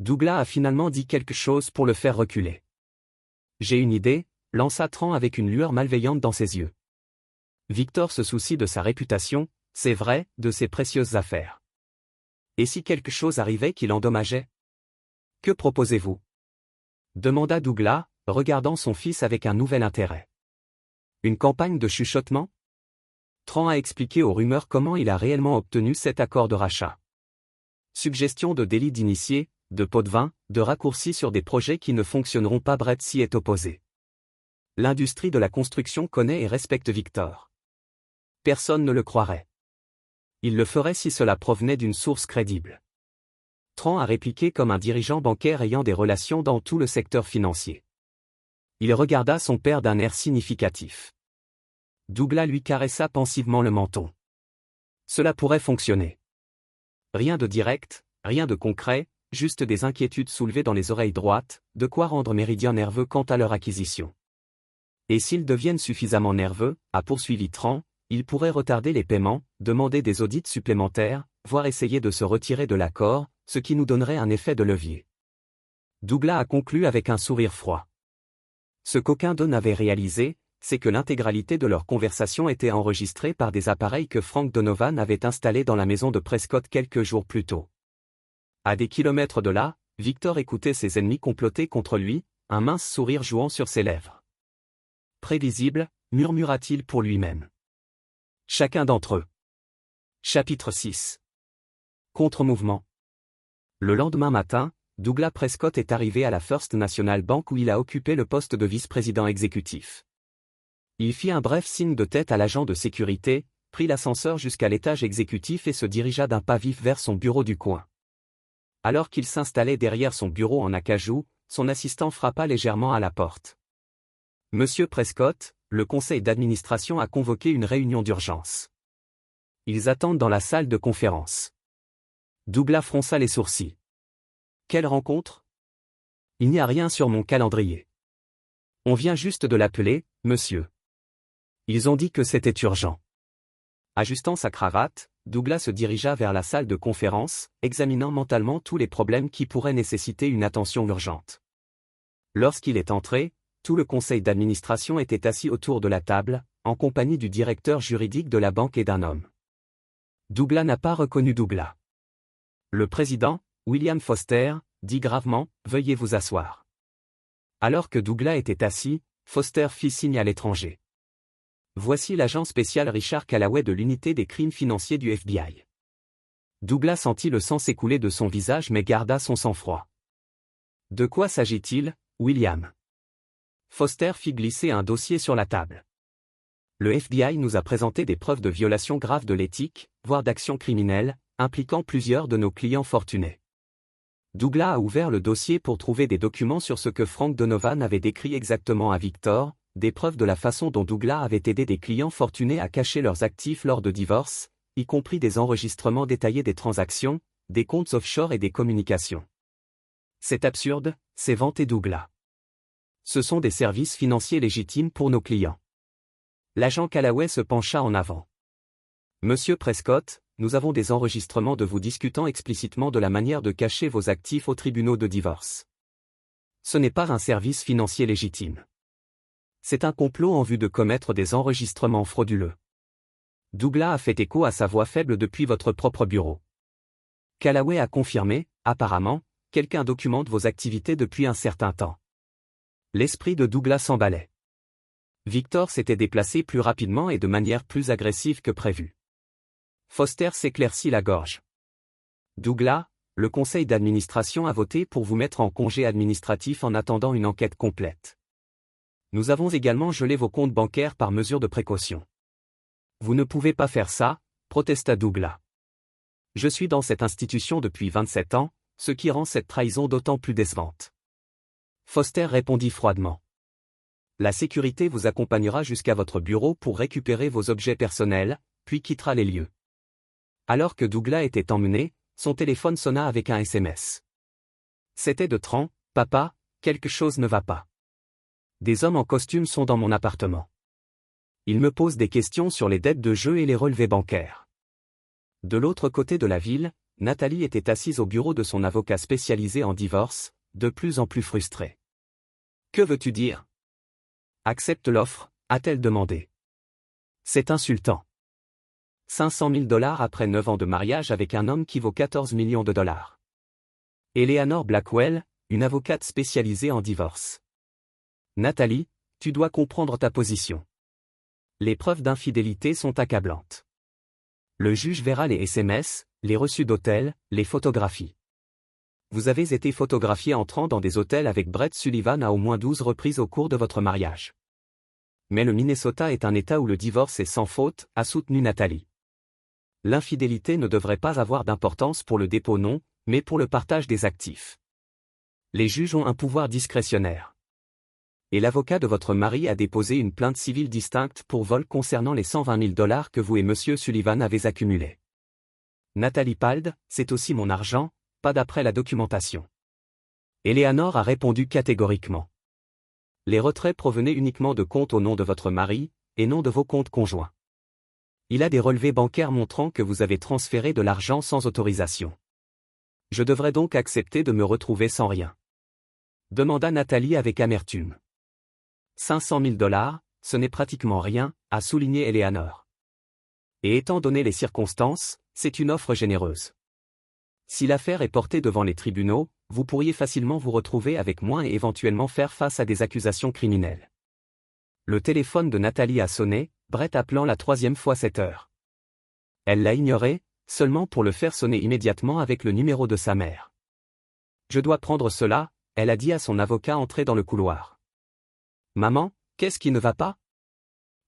Douglas a finalement dit quelque chose pour le faire reculer. J'ai une idée, lança Tran avec une lueur malveillante dans ses yeux. Victor se soucie de sa réputation, c'est vrai, de ses précieuses affaires. Et si quelque chose arrivait qui l'endommageait? Que proposez-vous? Demanda Douglas, regardant son fils avec un nouvel intérêt. Une campagne de chuchotement? Tran a expliqué aux rumeurs comment il a réellement obtenu cet accord de rachat. Suggestion de délit d'initié, de pot de vin, de raccourcis sur des projets qui ne fonctionneront pas. Brett s'y est opposé. L'industrie de la construction connaît et respecte Victor. Personne ne le croirait. Il le ferait si cela provenait d'une source crédible. Tran a répliqué comme un dirigeant bancaire ayant des relations dans tout le secteur financier. Il regarda son père d'un air significatif. Douglas lui caressa pensivement le menton. Cela pourrait fonctionner. Rien de direct, rien de concret, juste des inquiétudes soulevées dans les oreilles droites, de quoi rendre Méridien nerveux quant à leur acquisition. Et s'ils deviennent suffisamment nerveux, a poursuivi Tran, ils pourraient retarder les paiements, demander des audits supplémentaires, voire essayer de se retirer de l'accord, ce qui nous donnerait un effet de levier. Douglas a conclu avec un sourire froid. Ce qu'aucun d'eux n'avait réalisé, c'est que l'intégralité de leur conversation était enregistrée par des appareils que Frank Donovan avait installés dans la maison de Prescott quelques jours plus tôt. À des kilomètres de là, Victor écoutait ses ennemis comploter contre lui, un mince sourire jouant sur ses lèvres. Prévisible, murmura-t-il pour lui-même. Chacun d'entre eux. Chapitre 6. Contre-mouvement. Le lendemain matin, Douglas Prescott est arrivé à la First National Bank où il a occupé le poste de vice-président exécutif. Il fit un bref signe de tête à l'agent de sécurité, prit l'ascenseur jusqu'à l'étage exécutif et se dirigea d'un pas vif vers son bureau du coin. Alors qu'il s'installait derrière son bureau en acajou, son assistant frappa légèrement à la porte. « Monsieur Prescott, le conseil d'administration a convoqué une réunion d'urgence. Ils attendent dans la salle de conférence. » Douglas fronça les sourcils. « Quelle rencontre? » « Il n'y a rien sur mon calendrier. On vient juste de l'appeler, monsieur. Ils ont dit que c'était urgent. » Ajustant sa cravate, Douglas se dirigea vers la salle de conférence, examinant mentalement tous les problèmes qui pourraient nécessiter une attention urgente. Lorsqu'il est entré, tout le conseil d'administration était assis autour de la table, en compagnie du directeur juridique de la banque et d'un homme. Douglas n'a pas reconnu Douglas. Le président, William Foster, dit gravement, « Veuillez vous asseoir. » Alors que Douglas était assis, Foster fit signe à l'étranger. Voici l'agent spécial Richard Callaway de l'unité des crimes financiers du FBI. Douglas sentit le sang s'écouler de son visage mais garda son sang-froid. De quoi s'agit-il, William? Foster fit glisser un dossier sur la table. Le FBI nous a présenté des preuves de violation grave de l'éthique, voire d'actions criminelles, impliquant plusieurs de nos clients fortunés. Douglas a ouvert le dossier pour trouver des documents sur ce que Frank Donovan avait décrit exactement à Victor, des preuves de la façon dont Douglas avait aidé des clients fortunés à cacher leurs actifs lors de divorces, y compris des enregistrements détaillés des transactions, des comptes offshore et des communications. C'est absurde, s'est vanté Douglas. Ce sont des services financiers légitimes pour nos clients. L'agent Callaway se pencha en avant. Monsieur Prescott, nous avons des enregistrements de vous discutant explicitement de la manière de cacher vos actifs aux tribunaux de divorce. Ce n'est pas un service financier légitime. C'est un complot en vue de commettre des enregistrements frauduleux. Douglas a fait écho à sa voix faible depuis votre propre bureau. Callaway a confirmé, apparemment, quelqu'un documente vos activités depuis un certain temps. L'esprit de Douglas s'emballait. Victor s'était déplacé plus rapidement et de manière plus agressive que prévu. Foster s'éclaircit la gorge. Douglas, le conseil d'administration a voté pour vous mettre en congé administratif en attendant une enquête complète. Nous avons également gelé vos comptes bancaires par mesure de précaution. Vous ne pouvez pas faire ça, protesta Douglas. Je suis dans cette institution depuis 27 ans, ce qui rend cette trahison d'autant plus décevante. Foster répondit froidement. La sécurité vous accompagnera jusqu'à votre bureau pour récupérer vos objets personnels, puis quittera les lieux. Alors que Douglas était emmené, son téléphone sonna avec un SMS. C'était de Tran, « Papa, quelque chose ne va pas. » Des hommes en costume sont dans mon appartement. Ils me posent des questions sur les dettes de jeu et les relevés bancaires. De l'autre côté de la ville, Nathalie était assise au bureau de son avocat spécialisé en divorce, de plus en plus frustrée. Que veux-tu dire? Accepte l'offre, a-t-elle demandé. C'est insultant. 500 000 $ après 9 ans de mariage avec un homme qui vaut 14 millions de dollars. Eleanor Blackwell, une avocate spécialisée en divorce. Nathalie, tu dois comprendre ta position. Les preuves d'infidélité sont accablantes. Le juge verra les SMS, les reçus d'hôtel, les photographies. Vous avez été photographié entrant dans des hôtels avec Brett Sullivan à au moins 12 reprises au cours de votre mariage. Mais le Minnesota est un État où le divorce est sans faute, a soutenu Nathalie. L'infidélité ne devrait pas avoir d'importance pour le dépôt non, mais pour le partage des actifs. Les juges ont un pouvoir discrétionnaire. Et l'avocat de votre mari a déposé une plainte civile distincte pour vol concernant les 120 000 $ que vous et M. Sullivan avez accumulés. Nathalie Pald, c'est aussi mon argent, pas d'après la documentation. Eleanor a répondu catégoriquement. Les retraits provenaient uniquement de comptes au nom de votre mari, et non de vos comptes conjoints. Il a des relevés bancaires montrant que vous avez transféré de l'argent sans autorisation. Je devrais donc accepter de me retrouver sans rien. Demanda Nathalie avec amertume. 500 000 $, ce n'est pratiquement rien, a souligné Eleanor. Et étant donné les circonstances, c'est une offre généreuse. Si l'affaire est portée devant les tribunaux, vous pourriez facilement vous retrouver avec moins et éventuellement faire face à des accusations criminelles. Le téléphone de Nathalie a sonné, Brett appelant la 3e fois cette heure. Elle l'a ignoré, seulement pour le faire sonner immédiatement avec le numéro de sa mère. Je dois prendre cela, elle a dit à son avocat entré dans le couloir. Maman, qu'est-ce qui ne va pas?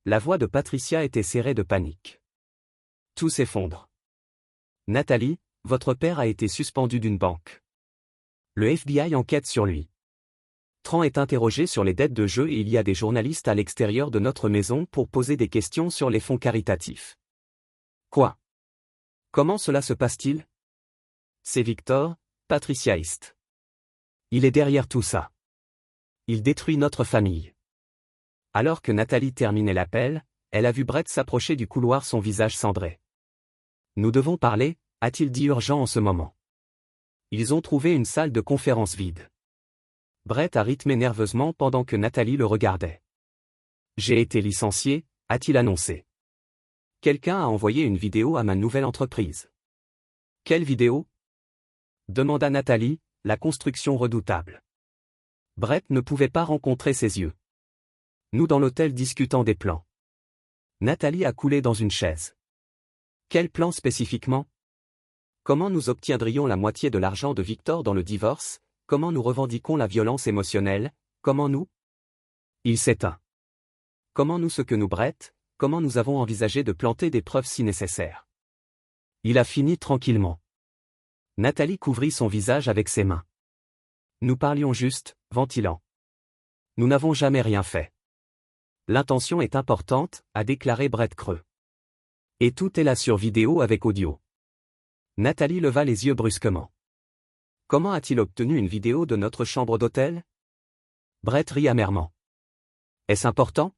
La voix de Patricia était serrée de panique. Tout s'effondre. Nathalie, votre père a été suspendu d'une banque. Le FBI enquête sur lui. Tran est interrogé sur les dettes de jeu et il y a des journalistes à l'extérieur de notre maison pour poser des questions sur les fonds caritatifs. Quoi? Comment cela se passe-t-il? C'est Victor, Patricia East. Il est derrière tout ça. Il détruit notre famille. Alors que Nathalie terminait l'appel, elle a vu Brett s'approcher du couloir, son visage cendré. Nous devons parler, a-t-il dit urgent en ce moment. Ils ont trouvé une salle de conférence vide. Brett a rythmé nerveusement pendant que Nathalie le regardait. J'ai été licencié, a-t-il annoncé. Quelqu'un a envoyé une vidéo à ma nouvelle entreprise. Quelle vidéo? Demanda Nathalie, la construction redoutable. Brett ne pouvait pas rencontrer ses yeux. Nous dans l'hôtel discutant des plans. Nathalie a coulé dans une chaise. Quel plan spécifiquement? Comment nous obtiendrions la moitié de l'argent de Victor dans le divorce? Comment nous revendiquons la violence émotionnelle? Comment nous? Il s'éteint. Comment nous ce que nous Brett? Comment nous avons envisagé de planter des preuves si nécessaires? Il a fini tranquillement. Nathalie couvrit son visage avec ses mains. Nous parlions juste, ventilant. Nous n'avons jamais rien fait. L'intention est importante, a déclaré Brett creux. Et tout est là sur vidéo avec audio. Nathalie leva les yeux brusquement. Comment a-t-il obtenu une vidéo de notre chambre d'hôtel? Brett rit amèrement. Est-ce important?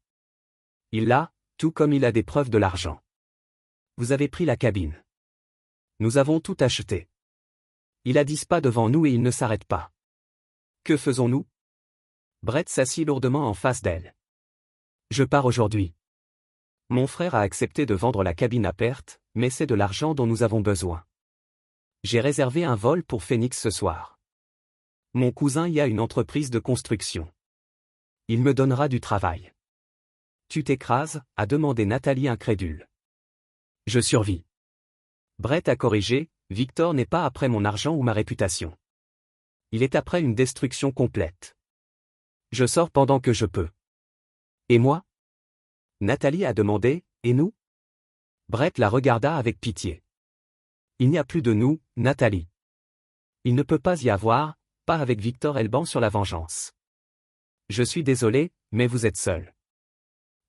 Il l'a, tout comme il a des preuves de l'argent. Vous avez pris la cabine. Nous avons tout acheté. Il a 10 pas devant nous et il ne s'arrête pas. Que faisons-nous? Brett s'assit lourdement en face d'elle. Je pars aujourd'hui. Mon frère a accepté de vendre la cabine à perte, mais c'est de l'argent dont nous avons besoin. J'ai réservé un vol pour Phoenix ce soir. Mon cousin y a une entreprise de construction. Il me donnera du travail. Tu t'écrases, a demandé Nathalie incrédule. Je survis. Brett a corrigé, Victor n'est pas après mon argent ou ma réputation. Il est après une destruction complète. Je sors pendant que je peux. Et moi? Nathalie a demandé, et nous? Brett la regarda avec pitié. Il n'y a plus de nous, Nathalie. Il ne peut pas y avoir, pas avec Victor Elban sur la vengeance. Je suis désolé, mais vous êtes seul.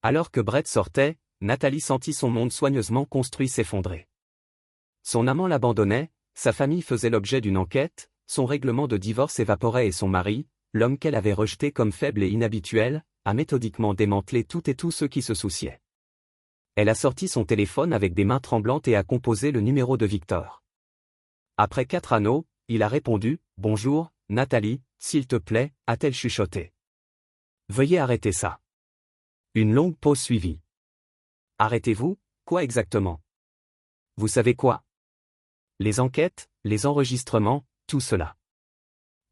Alors que Brett sortait, Nathalie sentit son monde soigneusement construit s'effondrer. Son amant l'abandonnait, sa famille faisait l'objet d'une enquête, son règlement de divorce évaporait et son mari, l'homme qu'elle avait rejeté comme faible et inhabituel, a méthodiquement démantelé tout et tous ceux qui se souciaient. Elle a sorti son téléphone avec des mains tremblantes et a composé le numéro de Victor. Après 4 anneaux, il a répondu « Bonjour, Nathalie, s'il te plaît », a-t-elle chuchoté. « Veuillez arrêter ça. » Une longue pause suivit. « Arrêtez-vous, quoi exactement ? Vous savez quoi ? Les enquêtes, les enregistrements, tout cela.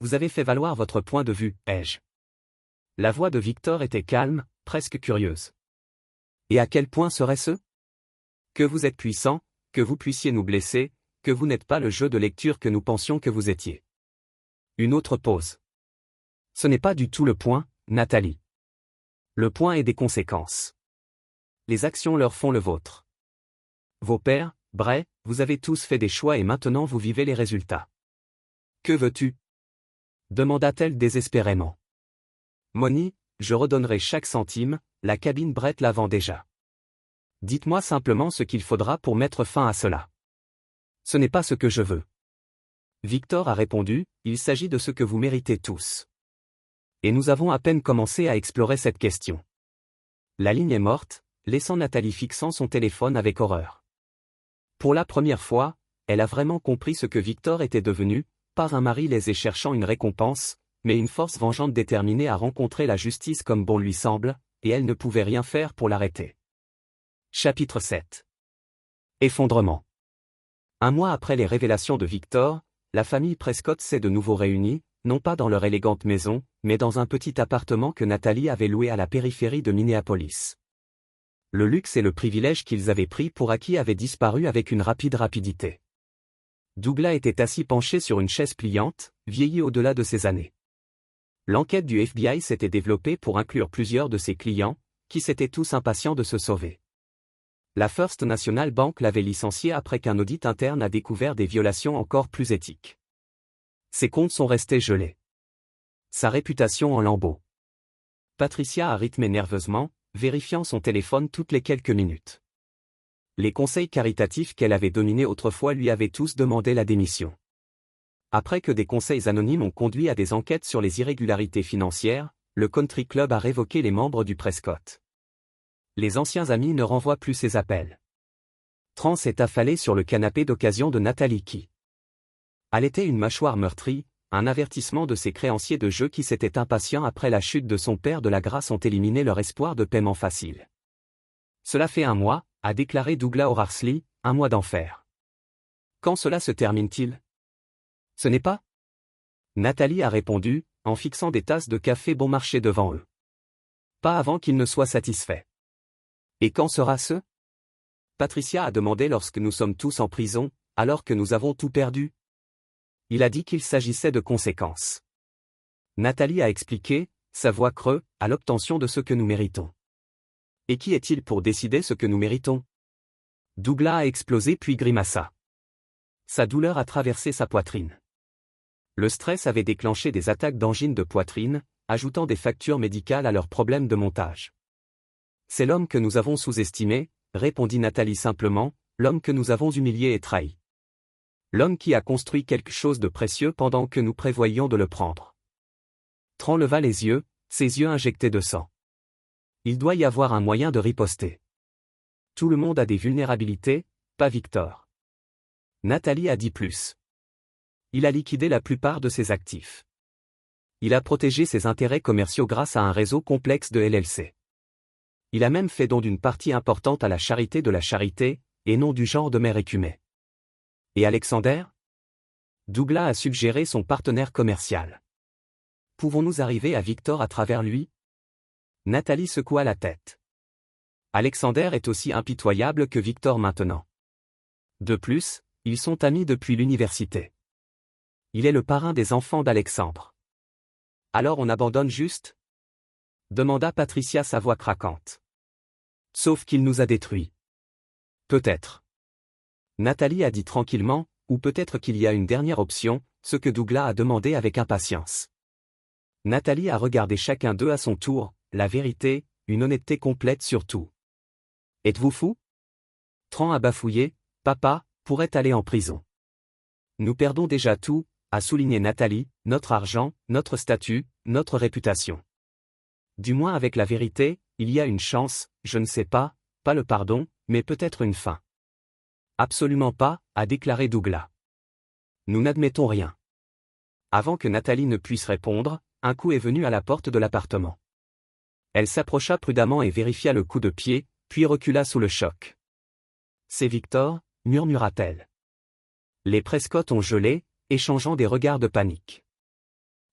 Vous avez fait valoir votre point de vue, ai-je. » La voix de Victor était calme, presque curieuse. « Et à quel point serait-ce ? Que vous êtes puissant, que vous puissiez nous blesser, que vous n'êtes pas le jeu de lecture que nous pensions que vous étiez. » Une autre pause. « Ce n'est pas du tout le point, Nathalie. Le point est des conséquences. Les actions leur font le vôtre. Vos pères, Bray, vous avez tous fait des choix et maintenant vous vivez les résultats. Que veux-tu ? Demanda-t-elle désespérément. Moni, je redonnerai chaque centime, la cabine Brett la vend déjà. Dites-moi simplement ce qu'il faudra pour mettre fin à cela. Ce n'est pas ce que je veux. Victor a répondu, il s'agit de ce que vous méritez tous. Et nous avons à peine commencé à explorer cette question. La ligne est morte, laissant Nathalie fixant son téléphone avec horreur. Pour la première fois, elle a vraiment compris ce que Victor était devenu, pas un mari lésé cherchant une récompense, mais une force vengeante déterminée à rencontrer la justice comme bon lui semble, et elle ne pouvait rien faire pour l'arrêter. Chapitre 7. Effondrement. Un mois après les révélations de Victor, la famille Prescott s'est de nouveau réunie, non pas dans leur élégante maison, mais dans un petit appartement que Nathalie avait loué à la périphérie de Minneapolis. Le luxe et le privilège qu'ils avaient pris pour acquis avaient disparu avec une rapidité. Douglas était assis penché sur une chaise pliante, vieilli au-delà de ses années. L'enquête du FBI s'était développée pour inclure plusieurs de ses clients, qui s'étaient tous impatients de se sauver. La First National Bank l'avait licencié après qu'un audit interne a découvert des violations encore plus éthiques. Ses comptes sont restés gelés. Sa réputation en lambeaux. Patricia a rythmé nerveusement, vérifiant son téléphone toutes les quelques minutes. Les conseils caritatifs qu'elle avait dominés autrefois lui avaient tous demandé la démission. Après que des conseils anonymes ont conduit à des enquêtes sur les irrégularités financières, le Country Club a révoqué les membres du Prescott. Les anciens amis ne renvoient plus ses appels. Trans est affalé sur le canapé d'occasion de Nathalie qui allaitait une mâchoire meurtrie, un avertissement de ses créanciers de jeu qui s'étaient impatients après la chute de son père de la grâce ont éliminé leur espoir de paiement facile. Cela fait 1 mois, a déclaré Douglas O'Rarsley, 1 mois d'enfer. Quand cela se termine-t-il ? Ce n'est pas ? Nathalie a répondu, en fixant des tasses de café bon marché devant eux. Pas avant qu'ils ne soient satisfaits. Et quand sera-ce ? Patricia a demandé lorsque nous sommes tous en prison, alors que nous avons tout perdu. Il a dit qu'il s'agissait de conséquences. Nathalie a expliqué, sa voix creuse, à l'obtention de ce que nous méritons. Et qui est-il pour décider ce que nous méritons ? Douglas a explosé puis grimaça. Sa douleur a traversé sa poitrine. Le stress avait déclenché des attaques d'angine de poitrine, ajoutant des factures médicales à leurs problèmes de montage. C'est l'homme que nous avons sous-estimé, répondit Nathalie simplement, l'homme que nous avons humilié et trahi. L'homme qui a construit quelque chose de précieux pendant que nous prévoyions de le prendre. Tran leva les yeux, ses yeux injectés de sang. Il doit y avoir un moyen de riposter. Tout le monde a des vulnérabilités, pas Victor. Nathalie a dit plus. Il a liquidé la plupart de ses actifs. Il a protégé ses intérêts commerciaux grâce à un réseau complexe de LLC. Il a même fait don d'une partie importante à la charité de la charité, et non du genre de mère écumée. Et Alexander ? Douglas a suggéré son partenaire commercial. Pouvons-nous arriver à Victor à travers lui ? Nathalie secoua la tête. Alexander est aussi impitoyable que Victor maintenant. De plus, ils sont amis depuis l'université. Il est le parrain des enfants d'Alexandre. Alors on abandonne juste ? Demanda Patricia sa voix craquante. Sauf qu'il nous a détruits. Peut-être. Nathalie a dit tranquillement, ou peut-être qu'il y a une dernière option, ce que Douglas a demandé avec impatience. Nathalie a regardé chacun d'eux à son tour, la vérité, une honnêteté complète surtout. Êtes-vous fou ? Tran a bafouillé, papa, pourrait aller en prison. Nous perdons déjà tout, a souligné Nathalie, notre argent, notre statut, notre réputation. Du moins avec la vérité, il y a une chance, je ne sais pas le pardon, mais peut-être une fin. Absolument pas, a déclaré Douglas. Nous n'admettons rien. Avant que Nathalie ne puisse répondre, un coup est venu à la porte de l'appartement. Elle s'approcha prudemment et vérifia le coup de pied, puis recula sous le choc. C'est Victor, murmura-t-elle. Les Prescott ont gelé, échangeant des regards de panique.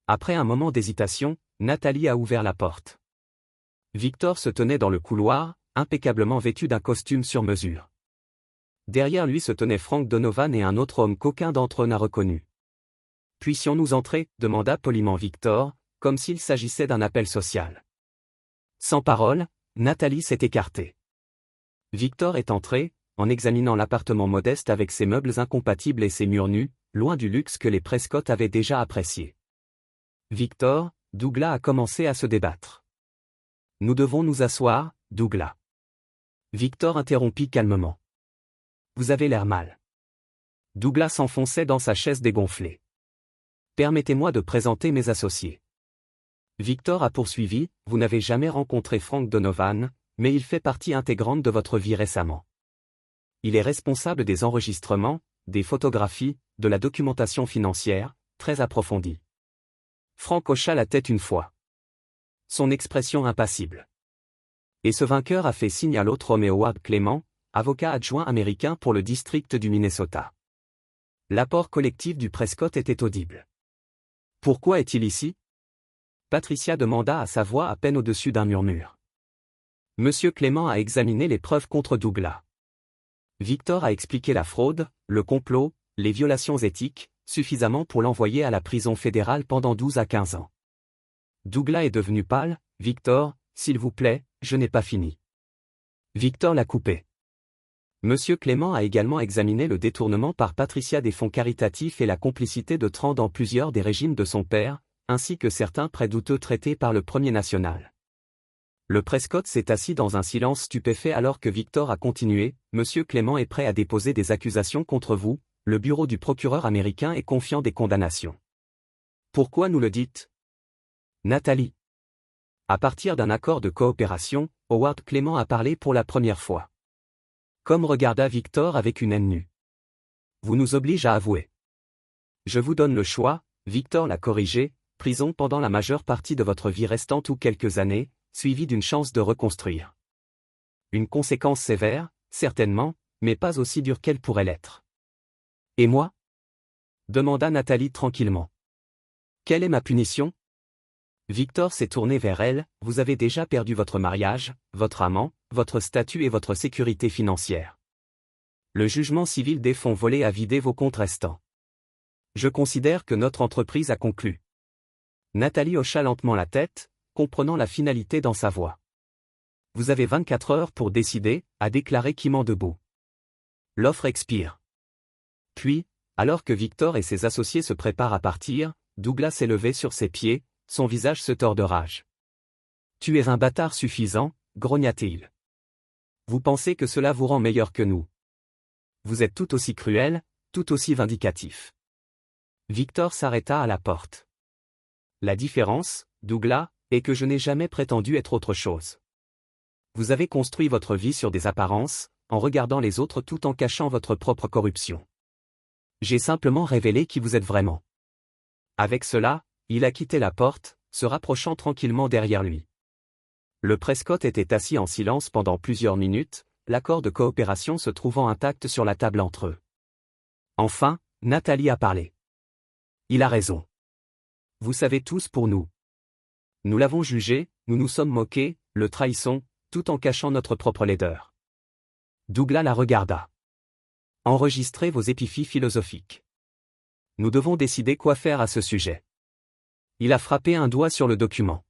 Après un moment d'hésitation, Nathalie a ouvert la porte. Victor se tenait dans le couloir, impeccablement vêtu d'un costume sur mesure. Derrière lui se tenaient Frank Donovan et un autre homme qu'aucun d'entre eux n'a reconnu. « Puissions-nous entrer » demanda poliment Victor, comme s'il s'agissait d'un appel social. Sans parole, Nathalie s'est écartée. Victor est entré, en examinant l'appartement modeste avec ses meubles incompatibles et ses murs nus, loin du luxe que les Prescott avaient déjà apprécié. Victor, Douglas a commencé à se débattre. « Nous devons nous asseoir, Douglas. » Victor interrompit calmement. « Vous avez l'air mal. » Douglas s'enfonçait dans sa chaise dégonflée. « Permettez-moi de présenter mes associés. » Victor a poursuivi, « Vous n'avez jamais rencontré Frank Donovan, mais il fait partie intégrante de votre vie récemment. Il est responsable des enregistrements, des photographies, de la documentation financière, très approfondie. » Frank hocha la tête une fois. Son expression impassible. Et ce vainqueur a fait signe à l'autre homme, Howard Clement, avocat adjoint américain pour le district du Minnesota. L'apport collectif du Prescott était audible. « Pourquoi est-il ici ?» Patricia demanda à sa voix à peine au-dessus d'un murmure. Monsieur Clément a examiné les preuves contre Douglas. Victor a expliqué la fraude, le complot, les violations éthiques, suffisamment pour l'envoyer à la prison fédérale pendant 12 à 15 ans. Douglas est devenu pâle. « Victor, s'il vous plaît, je n'ai pas fini. » Victor l'a coupé. Monsieur Clément a également examiné le détournement par Patricia des fonds caritatifs et la complicité de Tran dans plusieurs des régimes de son père, ainsi que certains prêts douteux traités par le Premier National. Le Prescott s'est assis dans un silence stupéfait alors que Victor a continué. « Monsieur Clément est prêt à déposer des accusations contre vous, le bureau du procureur américain est confiant des condamnations. » Pourquoi nous le dites ? Nathalie. À partir d'un accord de coopération, Howard Clément a parlé pour la première fois. Comme regarda Victor avec une haine nue. Vous nous oblige à avouer. Je vous donne le choix, Victor l'a corrigé, prison pendant la majeure partie de votre vie restante ou quelques années, suivie d'une chance de reconstruire. Une conséquence sévère, certainement, mais pas aussi dure qu'elle pourrait l'être. Et moi ? Demanda Nathalie tranquillement. Quelle est ma punition ? Victor s'est tourné vers elle. Vous avez déjà perdu votre mariage, votre amant, votre statut et votre sécurité financière. Le jugement civil des fonds volés a vidé vos comptes restants. Je considère que notre entreprise a conclu. Nathalie hocha lentement la tête, comprenant la finalité dans sa voix. Vous avez 24 heures pour décider, a déclaré Clément debout. L'offre expire. Puis, alors que Victor et ses associés se préparent à partir, Douglas s'est levé sur ses pieds, son visage se tord de rage. Tu es un bâtard suffisant, grogna-t-il. Vous pensez que cela vous rend meilleur que nous. Vous êtes tout aussi cruel, tout aussi vindicatif. Victor s'arrêta à la porte. La différence, Douglas, est que je n'ai jamais prétendu être autre chose. Vous avez construit votre vie sur des apparences, en regardant les autres tout en cachant votre propre corruption. J'ai simplement révélé qui vous êtes vraiment. Avec cela, il a quitté la porte, se rapprochant tranquillement derrière lui. Le Prescott était assis en silence pendant plusieurs minutes, l'accord de coopération se trouvant intact sur la table entre eux. Enfin, Nathalie a parlé. Il a raison. Vous savez tous pour nous. Nous l'avons jugé, nous nous sommes moqués, le trahissons, tout en cachant notre propre laideur. Douglas la regarda. Enregistrez vos épiphies philosophiques. Nous devons décider quoi faire à ce sujet. Il a frappé un doigt sur le document.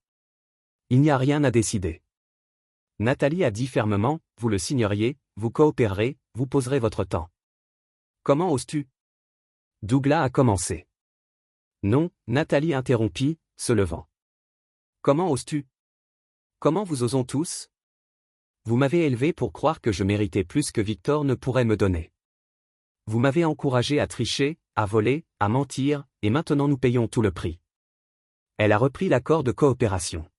Il n'y a rien à décider. Nathalie a dit fermement, vous le signeriez, vous coopérerez, vous poserez votre temps. Comment oses-tu ? Douglas a commencé. Non, Nathalie interrompit, se levant. Comment oses-tu ? Comment vous osons tous ? Vous m'avez élevé pour croire que je méritais plus que Victor ne pourrait me donner. Vous m'avez encouragé à tricher, à voler, à mentir, et maintenant nous payons tout le prix. Elle a repris l'accord de coopération.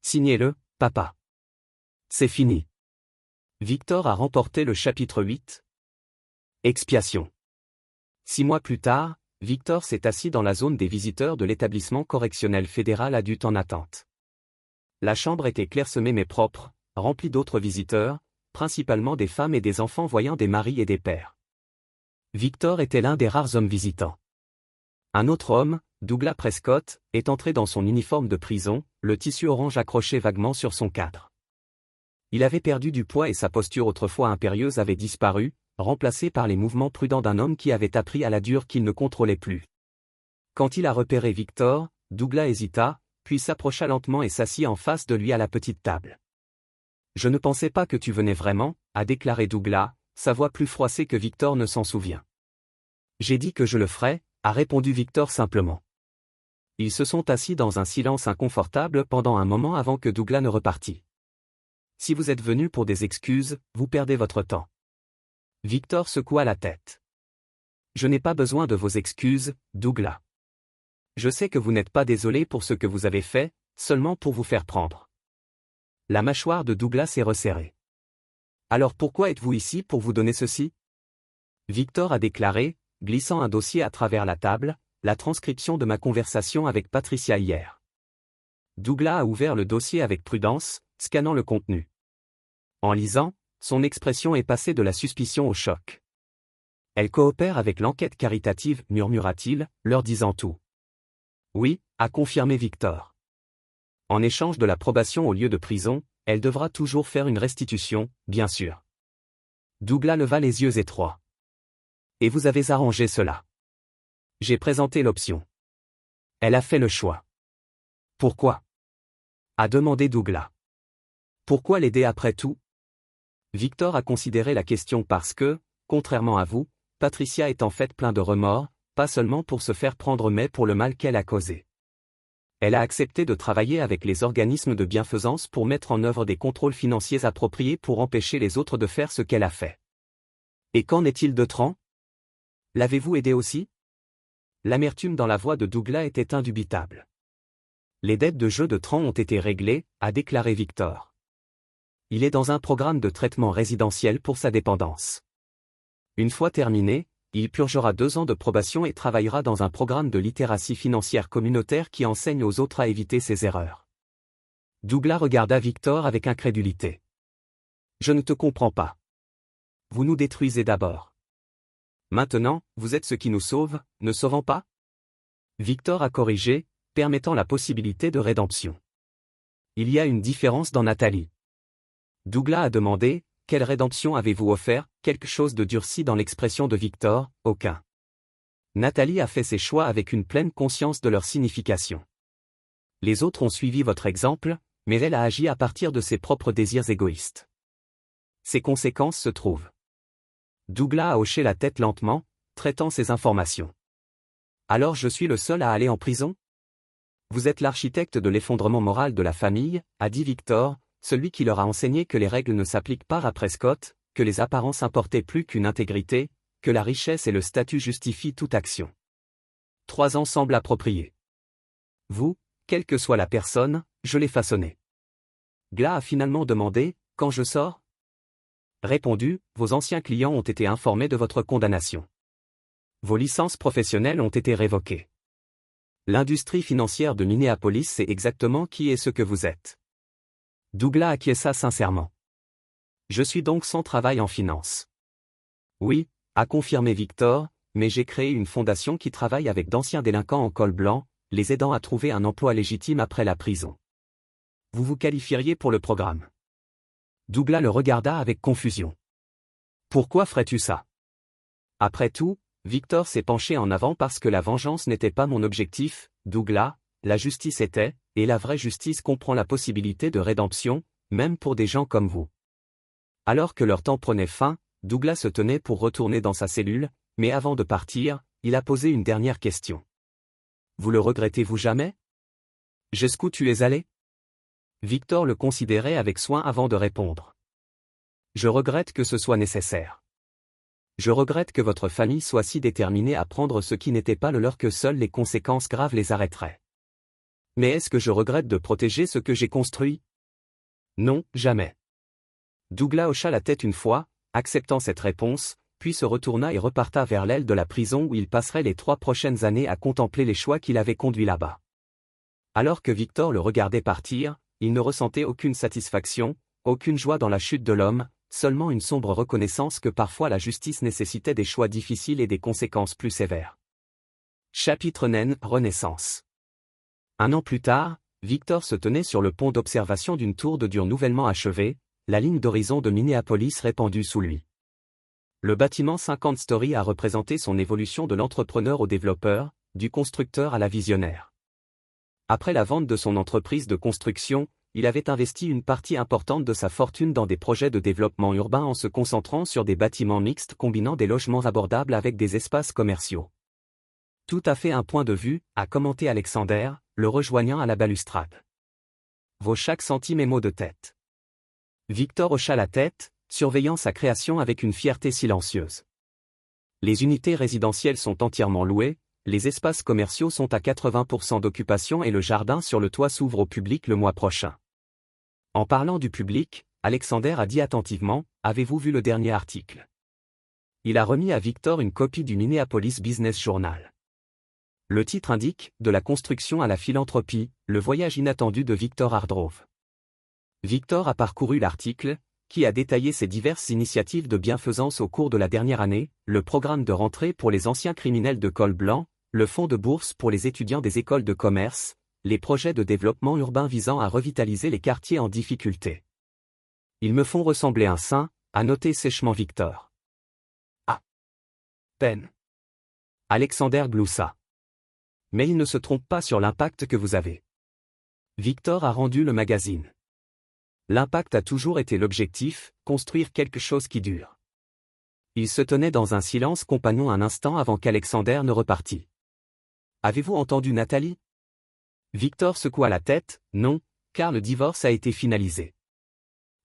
Signez-le, papa. C'est fini. Victor a remporté le chapitre 8. Expiation. 6 mois plus tard, Victor s'est assis dans la zone des visiteurs de l'établissement correctionnel fédéral adulte en attente. La chambre était clairsemée mais propre, remplie d'autres visiteurs, principalement des femmes et des enfants voyant des maris et des pères. Victor était l'un des rares hommes visitants. Un autre homme, Douglas Prescott, est entré dans son uniforme de prison, le tissu orange accroché vaguement sur son cadre. Il avait perdu du poids et sa posture autrefois impérieuse avait disparu, remplacée par les mouvements prudents d'un homme qui avait appris à la dure qu'il ne contrôlait plus. Quand il a repéré Victor, Douglas hésita, puis s'approcha lentement et s'assit en face de lui à la petite table. « Je ne pensais pas que tu venais vraiment », a déclaré Douglas, sa voix plus froissée que Victor ne s'en souvient. « J'ai dit que je le ferais », a répondu Victor simplement. Ils se sont assis dans un silence inconfortable pendant un moment avant que Douglas ne repartît. « Si vous êtes venu pour des excuses, vous perdez votre temps. » Victor secoua la tête. « Je n'ai pas besoin de vos excuses, Douglas. Je sais que vous n'êtes pas désolé pour ce que vous avez fait, seulement pour vous faire prendre. » La mâchoire de Douglas s'est resserrée. « Alors pourquoi êtes-vous ici pour vous donner ceci ?» Victor a déclaré, glissant un dossier à travers la table, la transcription de ma conversation avec Patricia hier. Douglas a ouvert le dossier avec prudence, scannant le contenu. En lisant, son expression est passée de la suspicion au choc. « Elle coopère avec l'enquête caritative, murmura-t-il, leur disant tout. « Oui », a confirmé Victor. « En échange de la probation au lieu de prison, elle devra toujours faire une restitution, bien sûr. » Douglas leva les yeux étroits. « Et vous avez arrangé cela. » J'ai présenté l'option. Elle a fait le choix. « Pourquoi ?» a demandé Douglas. « Pourquoi l'aider après tout ?» Victor a considéré la question parce que, contrairement à vous, Patricia est en fait plein de remords, pas seulement pour se faire prendre mais pour le mal qu'elle a causé. Elle a accepté de travailler avec les organismes de bienfaisance pour mettre en œuvre des contrôles financiers appropriés pour empêcher les autres de faire ce qu'elle a fait. Et qu'en est-il de Tran? L'avez-vous aidé aussi? L'amertume dans la voix de Douglas était indubitable. Les dettes de jeu de Tran ont été réglées, a déclaré Victor. Il est dans un programme de traitement résidentiel pour sa dépendance. Une fois terminé, il purgera 2 ans de probation et travaillera dans un programme de littératie financière communautaire qui enseigne aux autres à éviter ces erreurs. Douglas regarda Victor avec incrédulité. « Je ne te comprends pas. Vous nous détruisez d'abord. Maintenant, vous êtes ce qui nous sauve, ne sauvant pas ?» Victor a corrigé, permettant la possibilité de rédemption. « Il y a une différence dans Nathalie. » Douglas a demandé, « Quelle rédemption avez-vous offert ?» Quelque chose de durci dans l'expression de Victor, « Aucun. » Nathalie a fait ses choix avec une pleine conscience de leur signification. Les autres ont suivi votre exemple, mais elle a agi à partir de ses propres désirs égoïstes. Ses conséquences se trouvent. Douglas a hoché la tête lentement, traitant ces informations. « Alors je suis le seul à aller en prison ? Vous êtes l'architecte de l'effondrement moral de la famille, a dit Victor, celui qui leur a enseigné que les règles ne s'appliquent pas à Prescott, que les apparences importaient plus qu'une intégrité, que la richesse et le statut justifient toute action. 3 ans semblent appropriés. Vous, quelle que soit la personne, je l'ai façonné. » Gla a finalement demandé, « Quand je sors ?» Répondu, « Vos anciens clients ont été informés de votre condamnation. Vos licences professionnelles ont été révoquées. L'industrie financière de Minneapolis sait exactement qui et ce que vous êtes. » Douglas acquiesça sincèrement. « Je suis donc sans travail en finance. » Oui, a confirmé Victor, mais j'ai créé une fondation qui travaille avec d'anciens délinquants en col blanc, les aidant à trouver un emploi légitime après la prison. Vous vous qualifieriez pour le programme. Douglas le regarda avec confusion. « Pourquoi ferais-tu ça ?» Après tout, Victor s'est penché en avant parce que la vengeance n'était pas mon objectif, Douglas, la justice était, et la vraie justice comprend la possibilité de rédemption, même pour des gens comme vous. Alors que leur temps prenait fin, Douglas se tenait pour retourner dans sa cellule, mais avant de partir, il a posé une dernière question. « Vous le regrettez-vous jamais ? Jusqu'où tu es allé ?» Victor le considérait avec soin avant de répondre. « Je regrette que ce soit nécessaire. Je regrette que votre famille soit si déterminée à prendre ce qui n'était pas le leur que seules les conséquences graves les arrêteraient. Mais est-ce que je regrette de protéger ce que j'ai construit? Non, jamais. Douglas hocha la tête une fois, acceptant cette réponse, puis se retourna et reparta vers l'aile de la prison où il passerait les 3 prochaines années à contempler les choix qui l'avaient conduit là-bas. Alors que Victor le regardait partir, il ne ressentait aucune satisfaction, aucune joie dans la chute de l'homme, seulement une sombre reconnaissance que parfois la justice nécessitait des choix difficiles et des conséquences plus sévères. Chapitre 9 Renaissance. 1 an plus tard, Victor se tenait sur le pont d'observation d'une tour de dur nouvellement achevée, la ligne d'horizon de Minneapolis répandue sous lui. Le bâtiment 50 Story a représenté son évolution de l'entrepreneur au développeur, du constructeur à la visionnaire. Après la vente de son entreprise de construction, il avait investi une partie importante de sa fortune dans des projets de développement urbain en se concentrant sur des bâtiments mixtes combinant des logements abordables avec des espaces commerciaux. Tout à fait un point de vue, a commenté Alexander, le rejoignant à la balustrade. Vaut chaque centime et mot de tête. Victor hocha la tête, surveillant sa création avec une fierté silencieuse. Les unités résidentielles sont entièrement louées, les espaces commerciaux sont à 80% d'occupation et le jardin sur le toit s'ouvre au public le mois prochain. En parlant du public, Alexander a dit attentivement, « Avez-vous vu le dernier article ?» Il a remis à Victor une copie du Minneapolis Business Journal. Le titre indique « De la construction à la philanthropie, le voyage inattendu de Victor Hardrove ». Victor a parcouru l'article, qui a détaillé ses diverses initiatives de bienfaisance au cours de la dernière année, le programme de rentrée pour les anciens criminels de col blanc, le fonds de bourse pour les étudiants des écoles de commerce, les projets de développement urbain visant à revitaliser les quartiers en difficulté. Ils me font ressembler un saint, a noté sèchement Victor. Ah. Peine. Alexander gloussa. Mais il ne se trompe pas sur l'impact que vous avez. Victor a rendu le magazine. L'impact a toujours été l'objectif, construire quelque chose qui dure. Il se tenait dans un silence compagnon un instant avant qu'Alexander ne repartît. Avez-vous entendu Nathalie? Victor secoua la tête, non, car le divorce a été finalisé.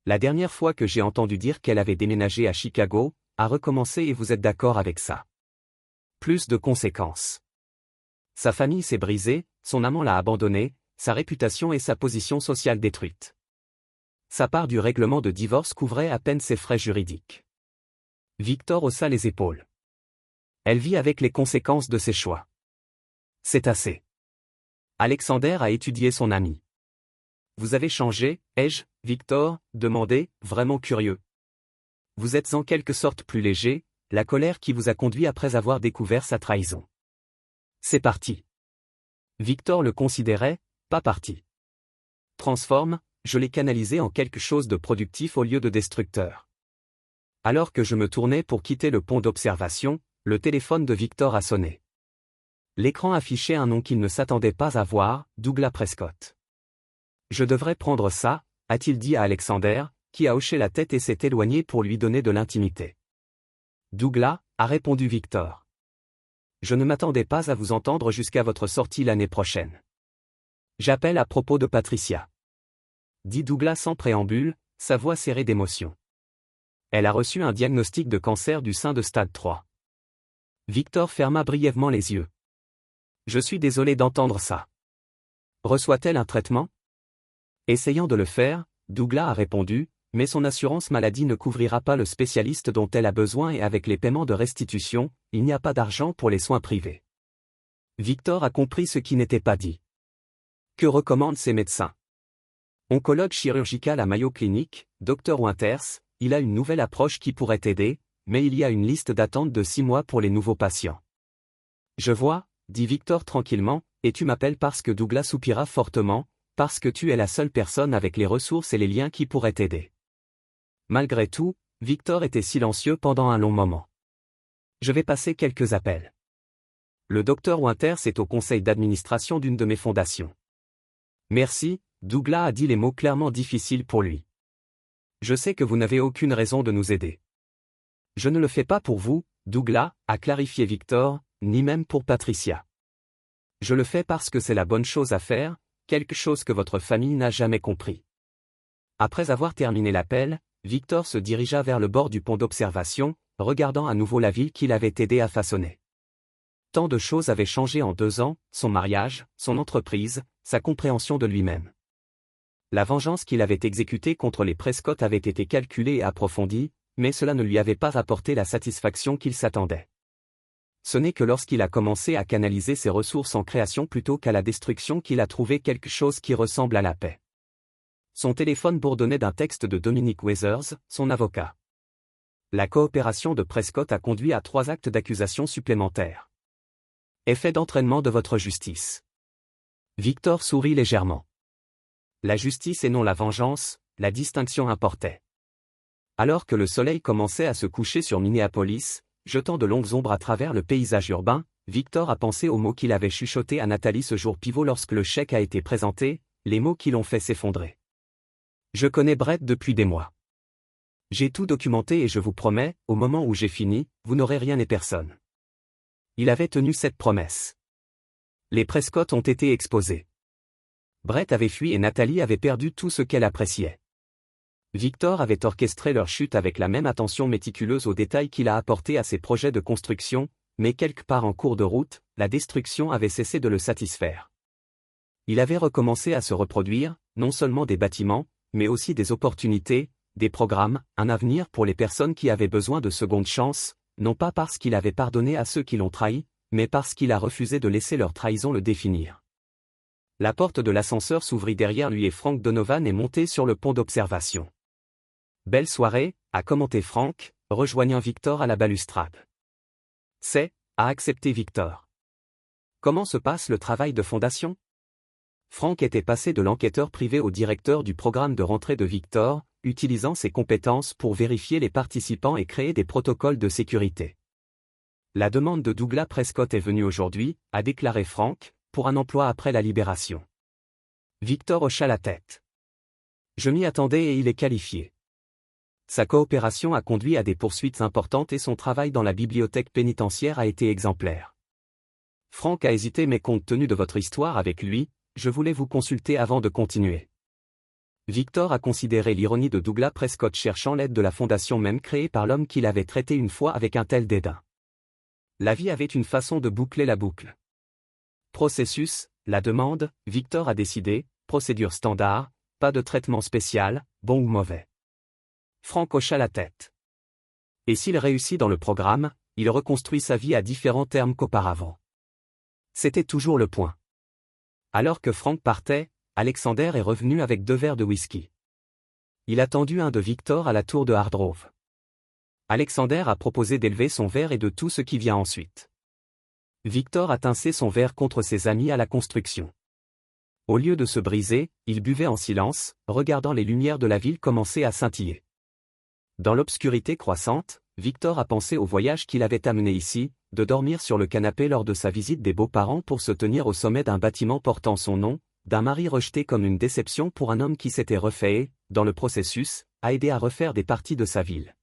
La dernière fois que j'ai entendu dire qu'elle avait déménagé à Chicago, a recommencé et vous êtes d'accord avec ça. Plus de conséquences. Sa famille s'est brisée, son amant l'a abandonné, sa réputation et sa position sociale détruite. Sa part du règlement de divorce couvrait à peine ses frais juridiques. Victor haussa les épaules. Elle vit avec les conséquences de ses choix. C'est assez. Alexander a étudié son ami. Vous avez changé, ai-je, Victor, demandé, vraiment curieux. Vous êtes en quelque sorte plus léger, la colère qui vous a conduit après avoir découvert sa trahison. C'est parti. Victor le considérait, pas parti. Transforme, je l'ai canalisé en quelque chose de productif au lieu de destructeur. Alors que je me tournais pour quitter le pont d'observation, le téléphone de Victor a sonné. L'écran affichait un nom qu'il ne s'attendait pas à voir, Douglas Prescott. Je devrais prendre ça, a-t-il dit à Alexander, qui a hoché la tête et s'est éloigné pour lui donner de l'intimité. Douglas, a répondu Victor. Je ne m'attendais pas à vous entendre jusqu'à votre sortie l'année prochaine. J'appelle à propos de Patricia. Dit Douglas sans préambule, sa voix serrée d'émotion. Elle a reçu un diagnostic de cancer du sein de stade 3. Victor ferma brièvement les yeux. Je suis désolé d'entendre ça. Reçoit-elle un traitement? Essayant de le faire, Douglas a répondu, mais son assurance maladie ne couvrira pas le spécialiste dont elle a besoin et avec les paiements de restitution, il n'y a pas d'argent pour les soins privés. Victor a compris ce qui n'était pas dit. Que recommandent ces médecins? Oncologue chirurgical à Mayo Clinic, Dr Winters, il a une nouvelle approche qui pourrait t'aider, mais il y a une liste d'attente de 6 mois pour les nouveaux patients. Je vois, dit Victor tranquillement, et tu m'appelles parce que Douglas soupira fortement, parce que tu es la seule personne avec les ressources et les liens qui pourrait t'aider. Malgré tout, Victor était silencieux pendant un long moment. Je vais passer quelques appels. Le docteur Winters est au conseil d'administration d'une de mes fondations. Merci, Douglas a dit les mots clairement difficiles pour lui. Je sais que vous n'avez aucune raison de nous aider. Je ne le fais pas pour vous, Douglas, a clarifié Victor, ni même pour Patricia. Je le fais parce que c'est la bonne chose à faire, quelque chose que votre famille n'a jamais compris. Après avoir terminé l'appel, Victor se dirigea vers le bord du pont d'observation, regardant à nouveau la ville qu'il avait aidé à façonner. Tant de choses avaient changé en 2 ans, son mariage, son entreprise, sa compréhension de lui-même. La vengeance qu'il avait exécutée contre les Prescott avait été calculée et approfondie, mais cela ne lui avait pas apporté la satisfaction qu'il s'attendait. Ce n'est que lorsqu'il a commencé à canaliser ses ressources en création plutôt qu'à la destruction qu'il a trouvé quelque chose qui ressemble à la paix. Son téléphone bourdonnait d'un texte de Dominic Weathers, son avocat. La coopération de Prescott a conduit à 3 actes d'accusation supplémentaires. Effet d'entraînement de votre justice. Victor sourit légèrement. La justice et non la vengeance, la distinction importait. Alors que le soleil commençait à se coucher sur Minneapolis, jetant de longues ombres à travers le paysage urbain, Victor a pensé aux mots qu'il avait chuchotés à Nathalie ce jour pivot lorsque le chèque a été présenté, les mots qui l'ont fait s'effondrer. Je connais Brett depuis des mois. J'ai tout documenté et je vous promets, au moment où j'ai fini, vous n'aurez rien et personne. Il avait tenu cette promesse. Les Prescott ont été exposés. Brett avait fui et Nathalie avait perdu tout ce qu'elle appréciait. Victor avait orchestré leur chute avec la même attention méticuleuse aux détails qu'il a apporté à ses projets de construction, mais quelque part en cours de route, la destruction avait cessé de le satisfaire. Il avait recommencé à se reproduire, non seulement des bâtiments, mais aussi des opportunités, des programmes, un avenir pour les personnes qui avaient besoin de seconde chance, non pas parce qu'il avait pardonné à ceux qui l'ont trahi, mais parce qu'il a refusé de laisser leur trahison le définir. La porte de l'ascenseur s'ouvrit derrière lui et Frank Donovan est monté sur le pont d'observation. Belle soirée, a commenté Frank, rejoignant Victor à la balustrade. C'est, a accepté Victor. Comment se passe le travail de fondation? Frank était passé de l'enquêteur privé au directeur du programme de rentrée de Victor, utilisant ses compétences pour vérifier les participants et créer des protocoles de sécurité. La demande de Douglas Prescott est venue aujourd'hui, a déclaré Frank, pour un emploi après la libération. Victor hocha la tête. Je m'y attendais et il est qualifié. Sa coopération a conduit à des poursuites importantes et son travail dans la bibliothèque pénitentiaire a été exemplaire. Frank a hésité mais compte tenu de votre histoire avec lui, je voulais vous consulter avant de continuer. Victor a considéré l'ironie de Douglas Prescott cherchant l'aide de la fondation même créée par l'homme qu'il avait traité une fois avec un tel dédain. La vie avait une façon de boucler la boucle. Processus, la demande, Victor a décidé, procédure standard, pas de traitement spécial, bon ou mauvais. Frank hocha la tête. Et s'il réussit dans le programme, il reconstruit sa vie à différents termes qu'auparavant. C'était toujours le point. Alors que Frank partait, Alexander est revenu avec 2 verres de whisky. Il a tendu un de Victor à la tour de Hardgrove. Alexander a proposé d'élever son verre et de tout ce qui vient ensuite. Victor a tincé son verre contre ses amis à la construction. Au lieu de se briser, il buvait en silence, regardant les lumières de la ville commencer à scintiller. Dans l'obscurité croissante, Victor a pensé au voyage qu'il avait amené ici, de dormir sur le canapé lors de sa visite des beaux-parents pour se tenir au sommet d'un bâtiment portant son nom, d'un mari rejeté comme une déception pour un homme qui s'était refait et, dans le processus, a aidé à refaire des parties de sa ville.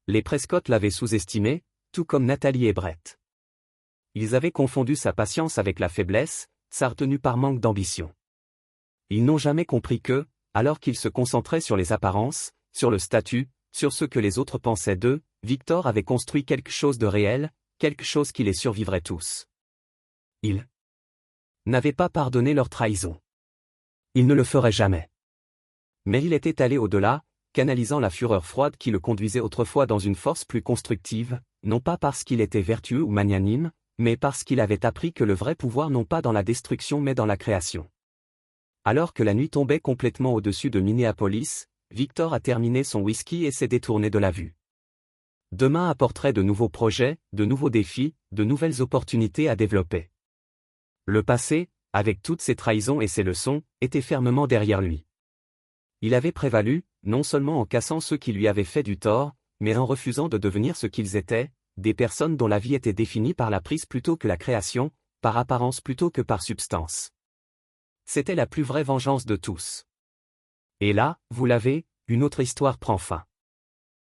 Les Prescott l'avaient sous-estimé, tout comme Nathalie et Brett. Ils avaient confondu sa patience avec la faiblesse, sa retenue par manque d'ambition. Ils n'ont jamais compris que, alors qu'ils se concentraient sur les apparences, sur le statut, sur ce que les autres pensaient d'eux, Victor avait construit quelque chose de réel, quelque chose qui les survivrait tous. Ils n'avaient pas pardonné leur trahison. Ils ne le feraient jamais. Mais il était allé au-delà, canalisant la fureur froide qui le conduisait autrefois dans une force plus constructive, non pas parce qu'il était vertueux ou magnanime, mais parce qu'il avait appris que le vrai pouvoir non pas dans la destruction mais dans la création. Alors que la nuit tombait complètement au-dessus de Minneapolis, Victor a terminé son whisky et s'est détourné de la vue. Demain apporterait de nouveaux projets, de nouveaux défis, de nouvelles opportunités à développer. Le passé, avec toutes ses trahisons et ses leçons, était fermement derrière lui. Il avait prévalu, non seulement en cassant ceux qui lui avaient fait du tort, mais en refusant de devenir ce qu'ils étaient, des personnes dont la vie était définie par la prise plutôt que la création, par apparence plutôt que par substance. C'était la plus vraie vengeance de tous. Et là, vous l'avez, une autre histoire prend fin.